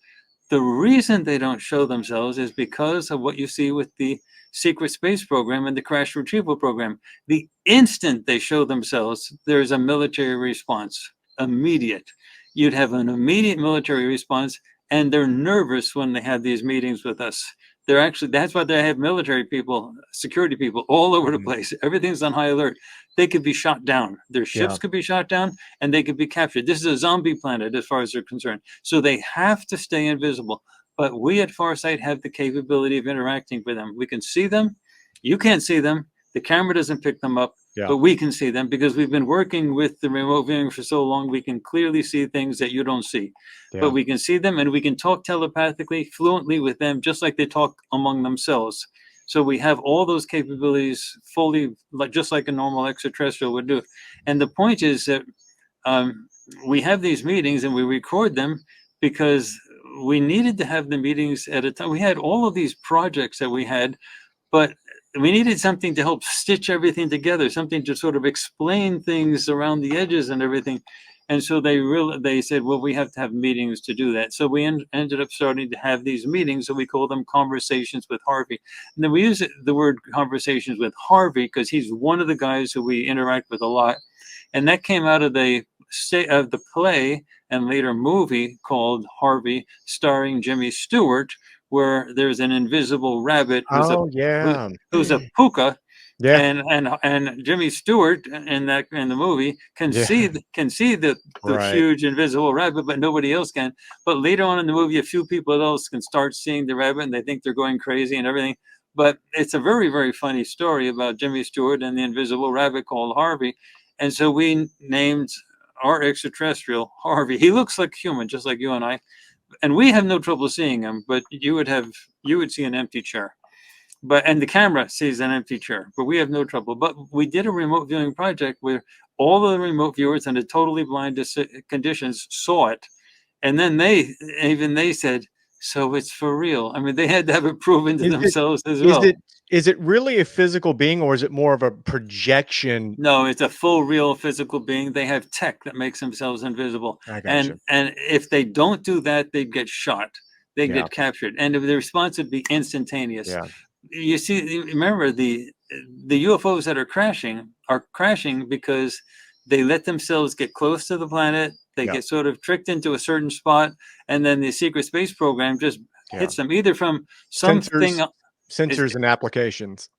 The reason they don't show themselves is because of what you see with the secret space program and the crash retrieval program. The instant they show themselves, there's a military response, immediate. You'd have an immediate military response, and they're nervous when they have these meetings with us. They're actually, that's why they have military people, security people all over the Mhm. place. Everything's on high alert. They could be shot down. Their Yeah. ships could be shot down, and they could be captured. This is a zombie planet as far as they're concerned. So they have to stay invisible. But we at Farsight have the capability of interacting with them. We can see them. You can't see them. The camera doesn't pick them up, Yeah. but we can see them because we've been working with the remote viewing for so long. We can clearly see things that you don't see, but Yeah. we can see them, and we can talk telepathically, fluently with them, just like they talk among themselves. So we have all those capabilities fully, like just like a normal extraterrestrial would do. And the point is that um, we have these meetings and we record them because we needed to have the meetings at a time. We had all of these projects that we had, but we needed something to help stitch everything together, something to sort of explain things around the edges and everything. And so they said, well, we have to have meetings to do that. So we ended up starting to have these meetings. So we call them conversations with Harvey. And then we use the word conversations with Harvey because he's one of the guys who we interact with a lot. And that came out of the play and later movie called Harvey, starring Jimmy Stewart, where there's an invisible rabbit Oh, yeah. who's a puka, Yeah. and Jimmy Stewart in the movie can Yeah. see the Right. huge invisible rabbit, but nobody else can. But later on in the movie, a few people else can start seeing the rabbit, and they think they're going crazy and everything. But it's a very, very funny story about Jimmy Stewart and the invisible rabbit called Harvey. And so we named our extraterrestrial Harvey. He looks like human, just like you and I. And we have no trouble seeing him, but you would see an empty chair. And the camera sees an empty chair, but we have no trouble. But we did a remote viewing project where all of the remote viewers under totally blind conditions saw it. And then they said, so it's for real. I mean, they had to have it proven to Is it themselves as is well. it is it really a physical being, or is it more of a projection? No, it's a full, real physical being. They have tech that makes themselves invisible. I And gotcha. and if they don't do that, they'd get shot. They'd Yeah. get captured. And the response would be instantaneous. Yeah. You see, remember the UFOs that are crashing because they let themselves get close to the planet. They Yeah. get sort of tricked into a certain spot, and then the secret space program just Yeah. hits them either from something. Sensors Is sensors and applications.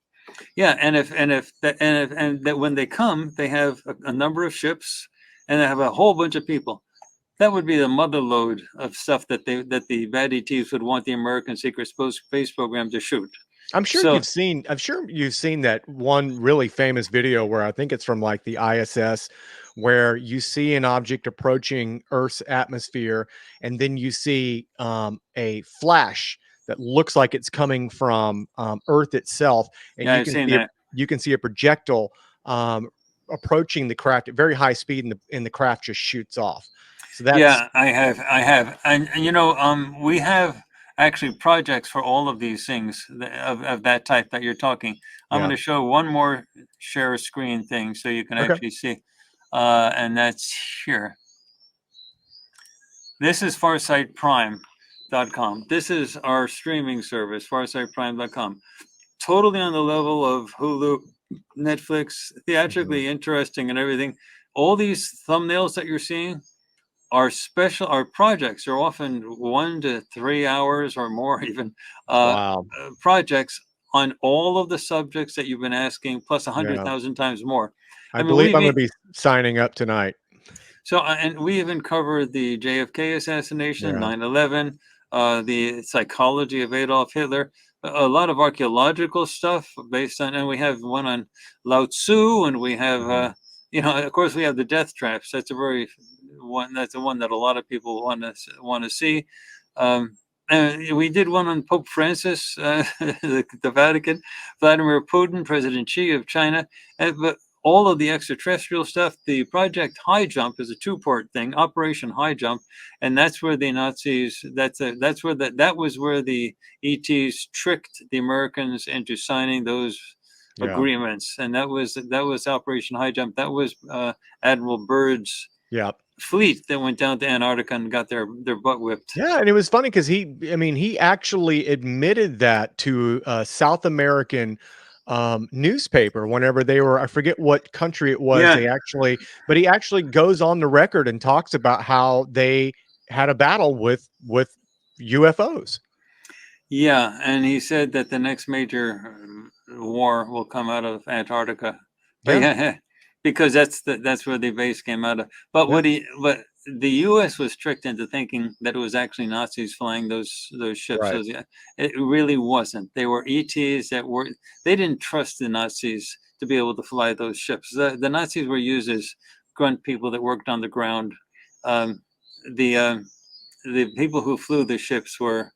Yeah, and that when they come, they have a number of ships, and they have a whole bunch of people. That would be the mother lode of stuff that the bad ETs would want the American secret space program to shoot. So I'm sure you've seen that one really famous video where I think it's from like the ISS, where you see an object approaching Earth's atmosphere, and then you see a flash that looks like it's coming from Earth itself, and yeah, I've seen that. you can see a projectile approaching the craft at very high speed, and the craft just shoots off. So that's Yeah, I have, and we have, actually projects for all of these things of that type that you're talking. I'm going Yeah. to show one more share screen thing so you can Okay. actually see, and that's here. This is farsightprime.com. This is our streaming service, farsightprime.com. Totally on the level of Hulu, Netflix, theatrically interesting and everything. All these thumbnails that you're seeing are special. Our projects are often 1 to 3 hours or more, even Wow. projects on all of the subjects that you've been asking, plus a hundred Yeah. thousand times more. I I mean, believe I'm going to be signing up tonight. so, and we even covered the JFK assassination, Yeah. 9/11, the psychology of Adolf Hitler, a lot of archaeological stuff based on, and we have one on Lao Tzu, and we have, Mhm. of course, we have the death traps. That's a very one. That's the one that a lot of people want to see. And we did one on Pope Francis, the Vatican, Vladimir Putin, President Xi of China, but all of the extraterrestrial stuff. The Project High Jump is a two-part thing, Operation High Jump, and that's where the Nazis. That was where the ETs tricked the Americans into signing those Yeah. agreements, and that was Operation High Jump. That was Admiral Byrd's Yeah. fleet that went down to Antarctica and got their butt whipped. Yeah, and it was funny because he actually admitted that to a South American newspaper whenever they were, I forget what country it was. Yeah, But he actually goes on the record and talks about how they had a battle with UFOs. yeah, and he said that the next major war will come out of Antarctica. But Yeah, yeah, because that's where the base came out of. yeah, But the U.S. was tricked into thinking that it was actually Nazis flying those ships. right. So, yeah, it really wasn't. They were ETs that were. They didn't trust the Nazis to be able to fly those ships. The Nazis were used as grunt people that worked on the ground. Um, the the people who flew the ships were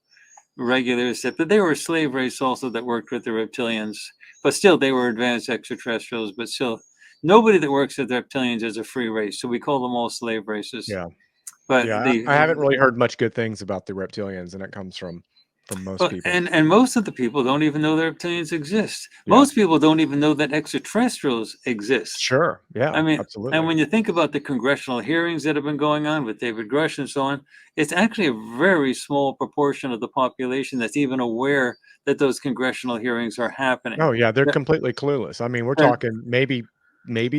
regulars, but they were a slave race also that worked with the reptilians. But still, they were advanced extraterrestrials. But still, nobody that works with reptilians is a free race. So we call them all slave races. Yeah, But yeah. I haven't really heard much good things about the reptilians, and it comes from most people. and most of the people don't even know that reptilians exist. Yeah, Most people don't even know that extraterrestrials exist. sure. I Yeah, mean, and absolutely. when you think about the congressional hearings that have been going on with David Grush and so on, it's actually a very small proportion of the population that's even aware that those congressional hearings are happening. Oh, yeah, they're Yeah, completely clueless. I mean, we're and talking maybe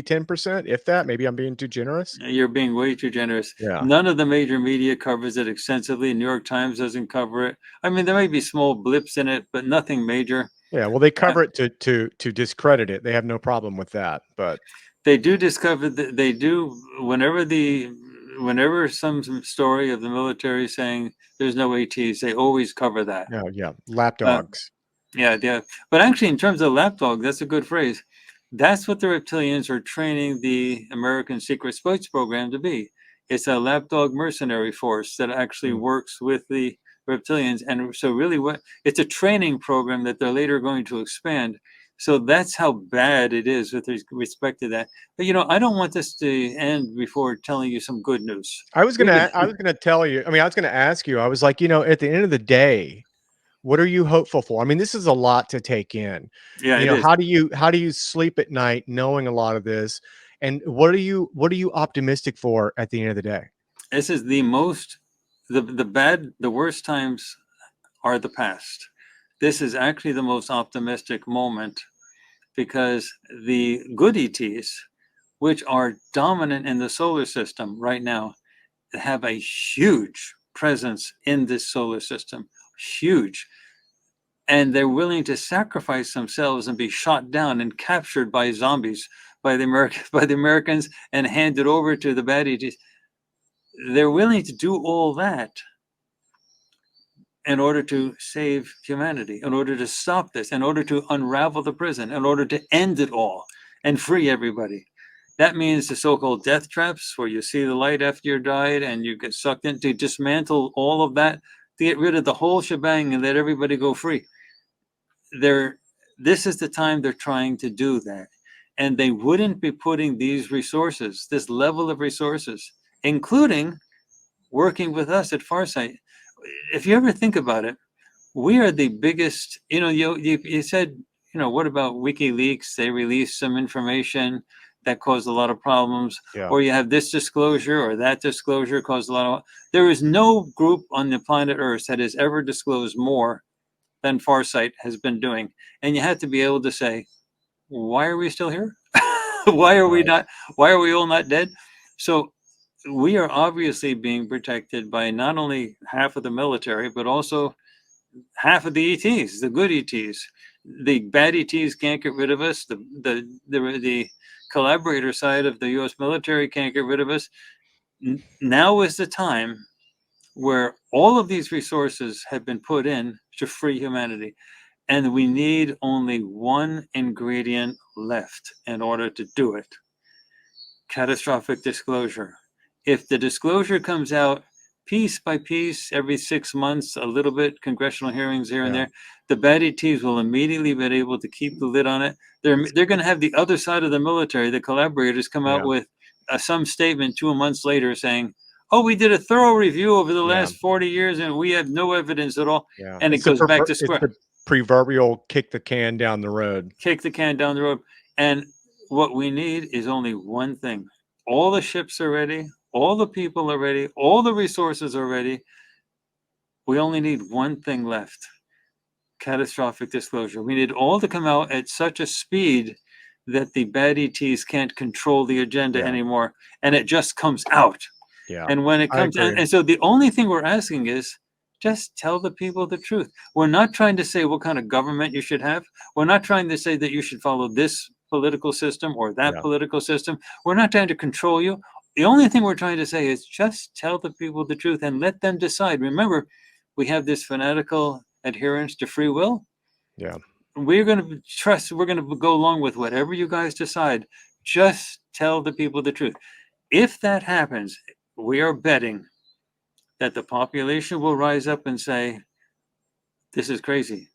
10%, if that. Maybe I'm being too generous. you're being way too generous. Yeah. None of the major media covers it extensively. New York Times doesn't cover it. I mean, there may be small blips in it, but nothing major. Yeah, well, they Uh, cover it to discredit it. They have no problem with that, but they do discover that they do whenever some story of the military saying there's no ATs, they always cover that. no, yeah, Uh, lapdogs. yeah, yeah. But actually, in terms of lapdog, that's a good phrase. That's what the reptilians are training the American secret space program to be. It's a lapdog mercenary force that actually Mm, works with the reptilians. And so really what it's a training program that they're later going to expand. So that's how bad it is with respect to that. But I don't want this to end before telling you some good news. We could I was gonna tell you, I mean, I was gonna ask you, I was like, at the end of the day, what are you hopeful for? I mean, this is a lot to take in. Yeah, it is. How do you sleep at night knowing a lot of this? And what are you optimistic for at the end of the day? This is the worst times are the past. This is actually the most optimistic moment because the good ETs, which are dominant in the solar system right now, have a huge presence in this solar system, huge. And they're willing to sacrifice themselves and be shot down and captured by zombies by by the Americans and handed over to the bad ETs. They're willing to do all that in order to save humanity, in order to stop this, in order to unravel the prison, in order to end it all and free everybody. That means the so-called death traps, where you see the light after you're died and you get sucked in, to dismantle all of that, to get rid of the whole shebang and let everybody go free. This is the time they're trying to do that. And they wouldn't be putting these resources, this level of resources, including working with us at Farsight. If you ever think about it, We are the biggest, you said, what about WikiLeaks? They released some information that caused a lot of problems, Yeah. or you have this disclosure or that disclosure caused a lot of, there is no group on the planet Earth that has ever disclosed more than Farsight has been doing. And you have to be able to say, why are we still here? Why are we Right. not, why are we all not dead? So we are obviously being protected by not only half of the military, but also half of the ETs, the good ETs. The bad ETs can't get rid of us. The collaborator side of the U.S. military can't get rid of us. Now is the time where all of these resources have been put in to free humanity, and we need only one ingredient left in order to do it: catastrophic disclosure. If the disclosure comes out piece by piece, every 6 months, a little bit, congressional hearings here and Yeah. there, the bad ETs will immediately be able to keep the lid on it. They're going to have the other side of the military, the collaborators, come out Yeah. with some statement 2 months later saying, "Oh, we did a thorough review over the Yeah. last 40 years, and we have no evidence at all." Yeah. And it It's the goes back to it's square, the proverbial kick the can down the road. kick the can down the road. And what we need is only one thing. All the ships are ready, all the people are ready, all the resources are ready. We only need one thing left: catastrophic disclosure. We need all to come out at such a speed that the bad ETs can't control the agenda Yeah. anymore, and it just comes out. Yeah. And when it I comes, agree. and so the only thing we're asking is just tell the people the truth. We're not trying to say what kind of government you should have. We're not trying to say that you should follow this political system or that Yeah. political system. We're not trying to control you. The only thing we're trying to say is just tell the people the truth and let them decide. Remember, we have this fanatical adherence to free will. Yeah. We're going to trust, we're going to go along with whatever you guys decide. Just tell the people the truth. If that happens, we are betting that the population will rise up and say, "This is crazy.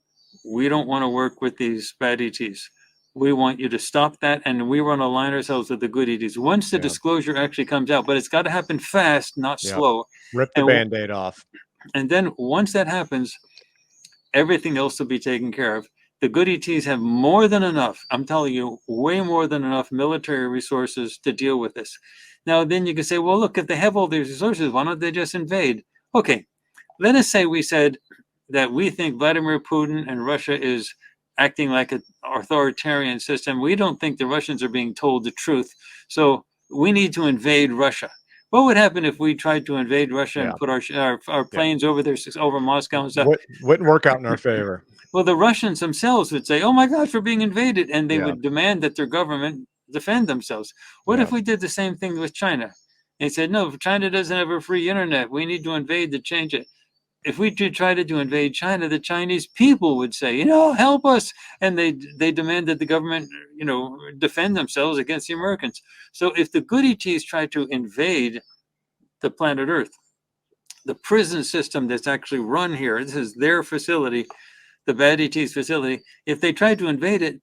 We don't want to work with these bad ETs. We want you to stop that, and we want to align ourselves with the good ETs." Once the Yeah. disclosure actually comes out, but it's got to happen fast, not Yeah. slow. Rip the And Band-Aid off. and then once that happens, everything else will be taken care of. The good ETs have more than enough, I'm telling you, way more than enough military resources to deal with this. Now, then you can say, well, look, if they have all these resources, why don't they just invade? Okay, let us say we said that we think Vladimir Putin and Russia is acting like an authoritarian system. We don't think the Russians are being told the truth. So we need to invade Russia. What would happen if we tried to invade Russia Yeah. and put our Yeah. planes over there, over Moscow and stuff? Wouldn't work out in our favor. Well, the Russians themselves would say, "Oh my gosh, we're being invaded," and they Yeah. would demand that their government defend themselves. What Yeah. if we did the same thing with China? They said, "No, China doesn't have a free internet. We need to invade to change it." If we did try to invade China, the Chinese people would say, "Help us," and they demand that the government, defend themselves against the Americans. So if the good ETs try to invade the planet Earth, the prison system that's actually run here, this is their facility, the bad ET's facility, if they tried to invade it,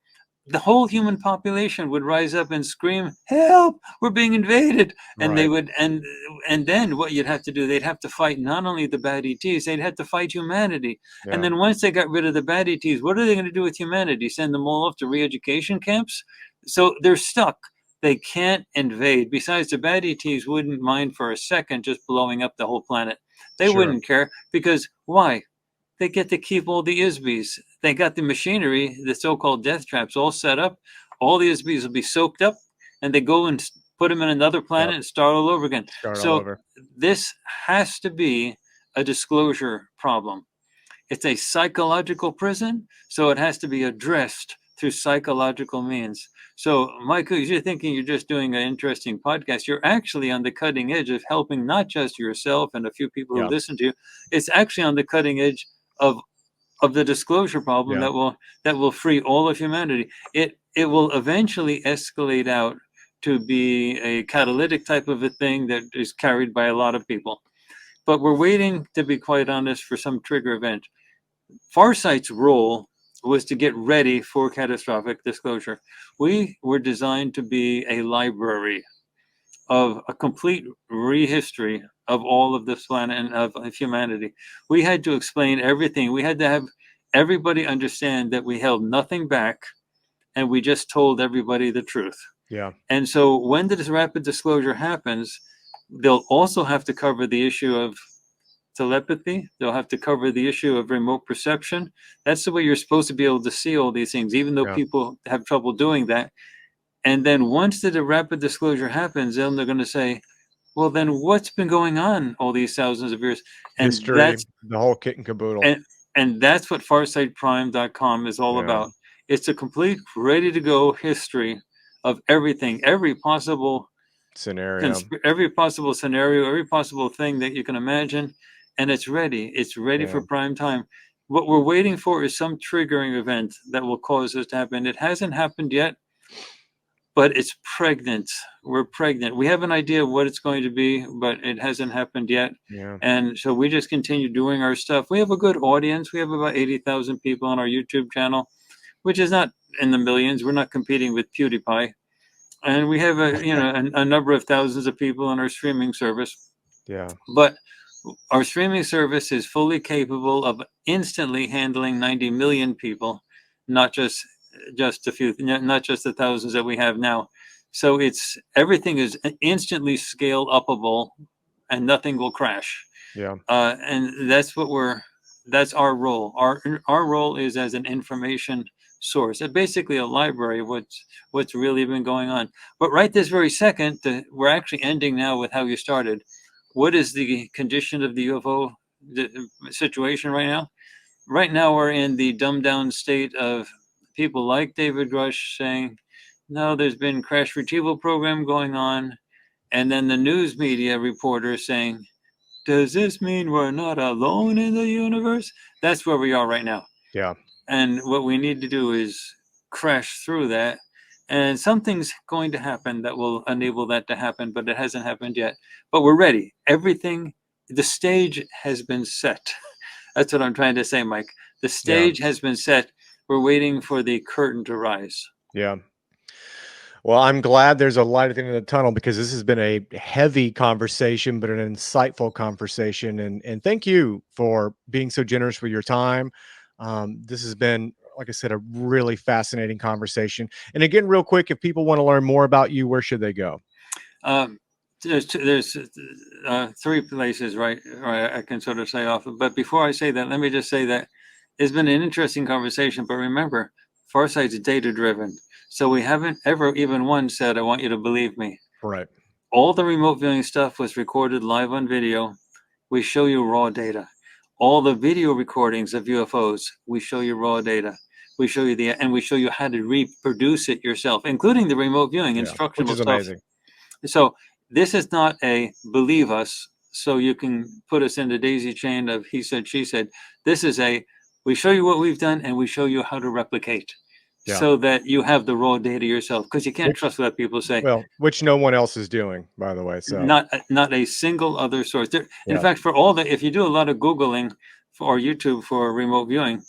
the whole human population would rise up and scream, "Help! We're being invaded!" And they Right. would, and then what you'd have to do, they'd have to fight not only the bad ETs, they'd have to fight humanity. And Yeah. then once they got rid of the bad ETs, what are they going to do with humanity? Send them all off to re-education camps? So they're stuck. They can't invade. Besides, the bad ETs wouldn't mind for a second just blowing up the whole planet. They Sure. wouldn't care because why? They get to keep all the ISBs. They got the machinery, the so-called death traps, all set up. All the ISBs will be soaked up, and they go and put them in another planet Yep. and start all over again. Start all So over. this has to be a disclosure problem. It's a psychological prison, so it has to be addressed through psychological means. So, Michael, you're thinking you're just doing an interesting podcast. You're actually on the cutting edge of helping not just yourself and a few people who Yeah. listen to you. It's actually on the cutting edge of the disclosure problem Yeah. that will free all of humanity. It will eventually escalate out to be a catalytic type of a thing that is carried by a lot of people. But we're waiting, to be quite honest, for some trigger event. Farsight's role was to get ready for catastrophic disclosure. We were designed to be a library. of a complete rehistory of all of this planet and of humanity. We had to explain everything. We had to have everybody understand that we held nothing back and we just told everybody the truth. Yeah. And so when this rapid disclosure happens, they'll also have to cover the issue of telepathy. They'll have to cover the issue of remote perception. That's the way you're supposed to be able to see all these things, even though Yeah. people have trouble doing that. And then once the rapid disclosure happens, then they're going to say, well, then what's been going on all these thousands of years? And History, the whole kit and caboodle. and that's what farsightprime.com is all about. It's a complete, ready to go history of everything, every possible scenario, every possible thing that you can imagine, and it's ready. It's ready for prime time. What we're waiting for is some triggering event that will cause this to happen. It hasn't happened yet, but it's pregnant. We're pregnant. We have an idea of what it's going to be, but it hasn't happened yet. Yeah. And so we just continue doing our stuff. We have a good audience. We have about 80,000 people on our YouTube channel, which is not in the millions. We're not competing with PewDiePie. And we have a number of thousands of people on our streaming service. Yeah. But our streaming service is fully capable of instantly handling 90 million people, not just a few, not just the thousands that we have now. So everything is instantly scale upable, and nothing will crash. Yeah. And that's our role. Our role is as an information source, basically a library of what's really been going on. But right this very second, we're actually ending now with how you started. What is the condition of the UFO situation right now? Right now, we're in the dumbed down state of people like David Grush saying, no, there's been crash retrieval program going on. And then the news media reporters saying, does this mean we're not alone in the universe? That's where we are right now. Yeah. And what we need to do is crash through that. And something's going to happen that will enable that to happen, but it hasn't happened yet. But we're ready. The stage has been set. That's what I'm trying to say, Mike. The stage has been set. We're waiting for the curtain to rise. Yeah. Well, I'm glad there's a light at the end of the tunnel, because this has been a heavy conversation, but an insightful conversation. And thank you for being so generous with your time. This has been, like I said, a really fascinating conversation. And again, real quick, if people want to learn more about you, where should they go? There's three places, right? I can sort of say off. But before I say that, let me just say that it's been an interesting conversation. But remember, Farsight's data driven. So we haven't ever even once said, I want you to believe me. Right. All the remote viewing stuff was recorded live on video. We show you raw data. All the video recordings of UFOs, we show you raw data. We show you and we show you how to reproduce it yourself, including the remote viewing instructional which is stuff. Amazing. So this is not a believe us, so you can put us in the daisy chain of he said, she said. This is we show you what we've done and we show you how to replicate. So that you have the raw data yourself, because you can't trust what people say. Well, which no one else is doing, by the way. So not a single other source. In fact, if you do a lot of Googling or YouTube for remote viewing,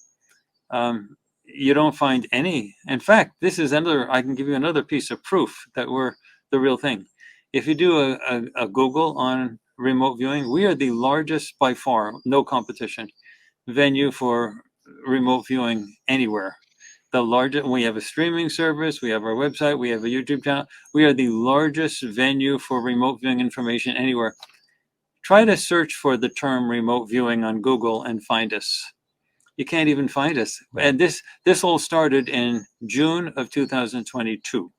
you don't find any. In fact, I can give you another piece of proof that we're the real thing. If you do a Google on remote viewing, we are the largest, by far, no competition, venue for remote viewing anywhere. The largest. We have a streaming service. We have our website. We have a YouTube channel. We are the largest venue for remote viewing information anywhere. Try to search for the term remote viewing on Google and find us. You can't even find us. And this all started in June of 2022.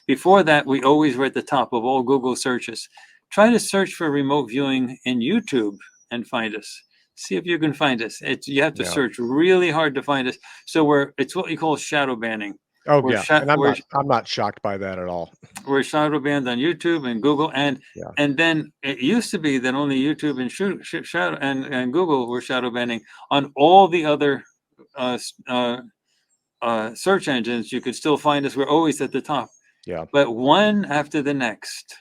Before that, we always were at the top of all Google searches. Try to search for remote viewing in YouTube and find us. See if you can find us. You have to search really hard to find us. So it's what we call shadow banning. Oh, and I'm not shocked by that at all. We're shadow banned on YouTube and Google, and then it used to be that only YouTube and shadow and Google were shadow banning. On all the other search engines, you could still find us. We're always at the top. Yeah. But one after the next,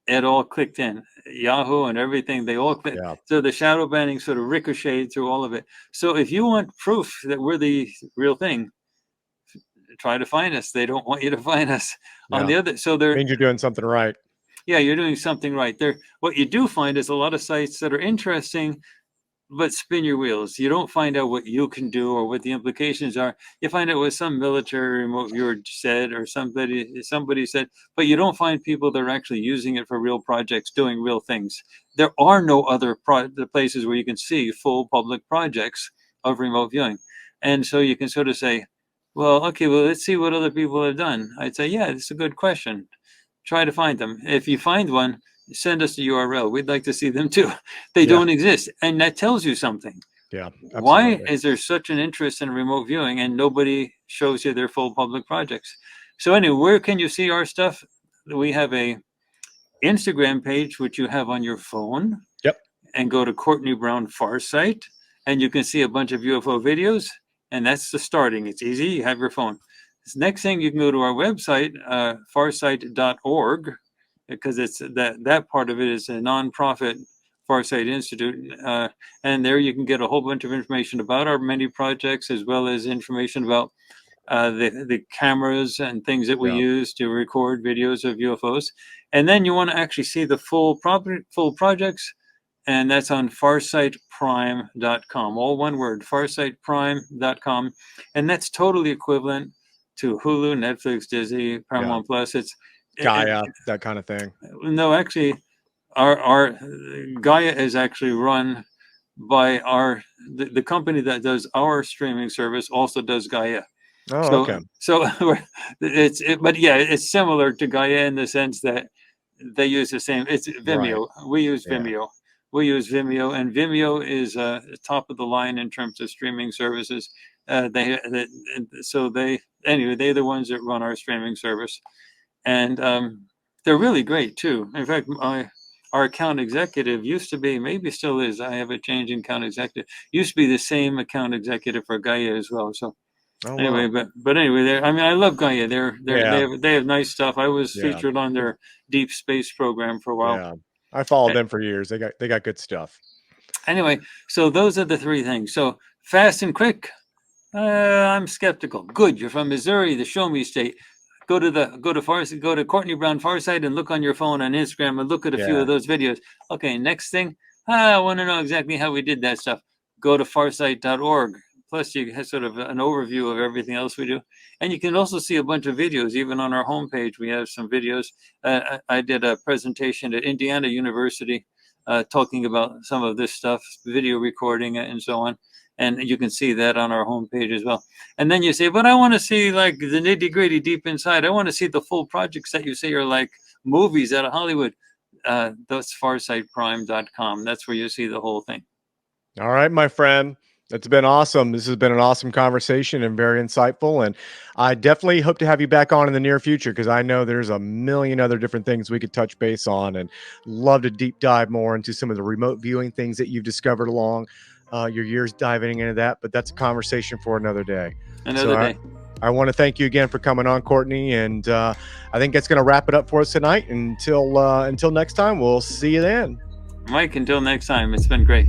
it all clicked in. Yahoo and everything, they all clicked. Yeah. So the shadow banning sort of ricocheted through all of it. So if you want proof that we're the real thing, try to find us. They don't want you to find us on the other. So means you're doing something right. yeah, you're doing something right there. What you do find is a lot of sites that are interesting, but spin your wheels. You don't find out what you can do or what the implications are. You find out what some military remote viewer said or somebody said, but you don't find people that are actually using it for real projects, doing real things. There are no other places where you can see full public projects of remote viewing. And so you can sort of say, well, okay, well, let's see what other people have done. I'd say, yeah, it's a good question. Try to find them. If you find one, send us the URL. We'd like to see them too. They Yeah. don't exist. And that tells you something. Yeah, Why absolutely. is there such an interest in remote viewing and nobody shows you their full public projects? So anyway, where can you see our stuff? We have a Instagram page, which you have on your phone, Yep. and go to Courtney Brown Farsight, and you can see a bunch of UFO videos. And that's the starting. It's easy. You have your phone. This next thing, you can go to our website, farsight.org, because it's that part of it is a nonprofit Farsight Institute, and there you can get a whole bunch of information about our many projects, as well as information about the cameras and things that we Yeah. use to record videos of UFOs. And then you want to actually see the full projects, and that's on farsightprime.com. All one word, farsightprime.com, and that's totally equivalent to Hulu, Netflix, Disney, Yeah. Paramount Plus. It's Gaia, that kind of thing. no, actually, our Gaia is actually run by the company that does our streaming service also does Gaia. Oh, okay. So but yeah, it's similar to Gaia in the sense that they use the same. It's Right. Vimeo. We use Yeah. Vimeo. We use Vimeo, and Vimeo is top of the line in terms of streaming services. So anyway, they're the ones that run our streaming service, and they're really great too. In fact, our account executive used to be, maybe still is. I have a change in account executive. Used to be the same account executive for Gaia as well. So Oh, anyway, wow. but anyway, I mean, I love Gaia. Yeah. They have nice stuff. I was Yeah. featured on their deep space program for a while. Yeah. I followed A- them for years. They got good stuff. Anyway, so those are the three things. So fast and quick. I'm skeptical. Good, you're from Missouri, the show me state. Go to Courtney Brown Farsight and look on your phone on Instagram and look at a few Yeah. of those videos. Okay, next thing. I want to know exactly how we did that stuff. Go to farsight.org. Plus, you have sort of an overview of everything else we do. And you can also see a bunch of videos. Even on our homepage, we have some videos. I did a presentation at Indiana University talking about some of this stuff, video recording and so on. And you can see that on our homepage as well. And then you say, but I want to see like the nitty gritty deep inside. I want to see the full projects that you say are like movies out of Hollywood. That's farsightprime.com. That's where you see the whole thing. All right, my friend. It's been awesome. This has been an awesome conversation and very insightful. And I definitely hope to have you back on in the near future because I know there's a million other different things we could touch base on and love to deep dive more into some of the remote viewing things that you've discovered along your years diving into that. But that's a conversation for another day. Another day. I want to thank you again for coming on, Courtney. And I think that's going to wrap it up for us tonight. Until next time, we'll see you then. Mike, until next time, it's been great.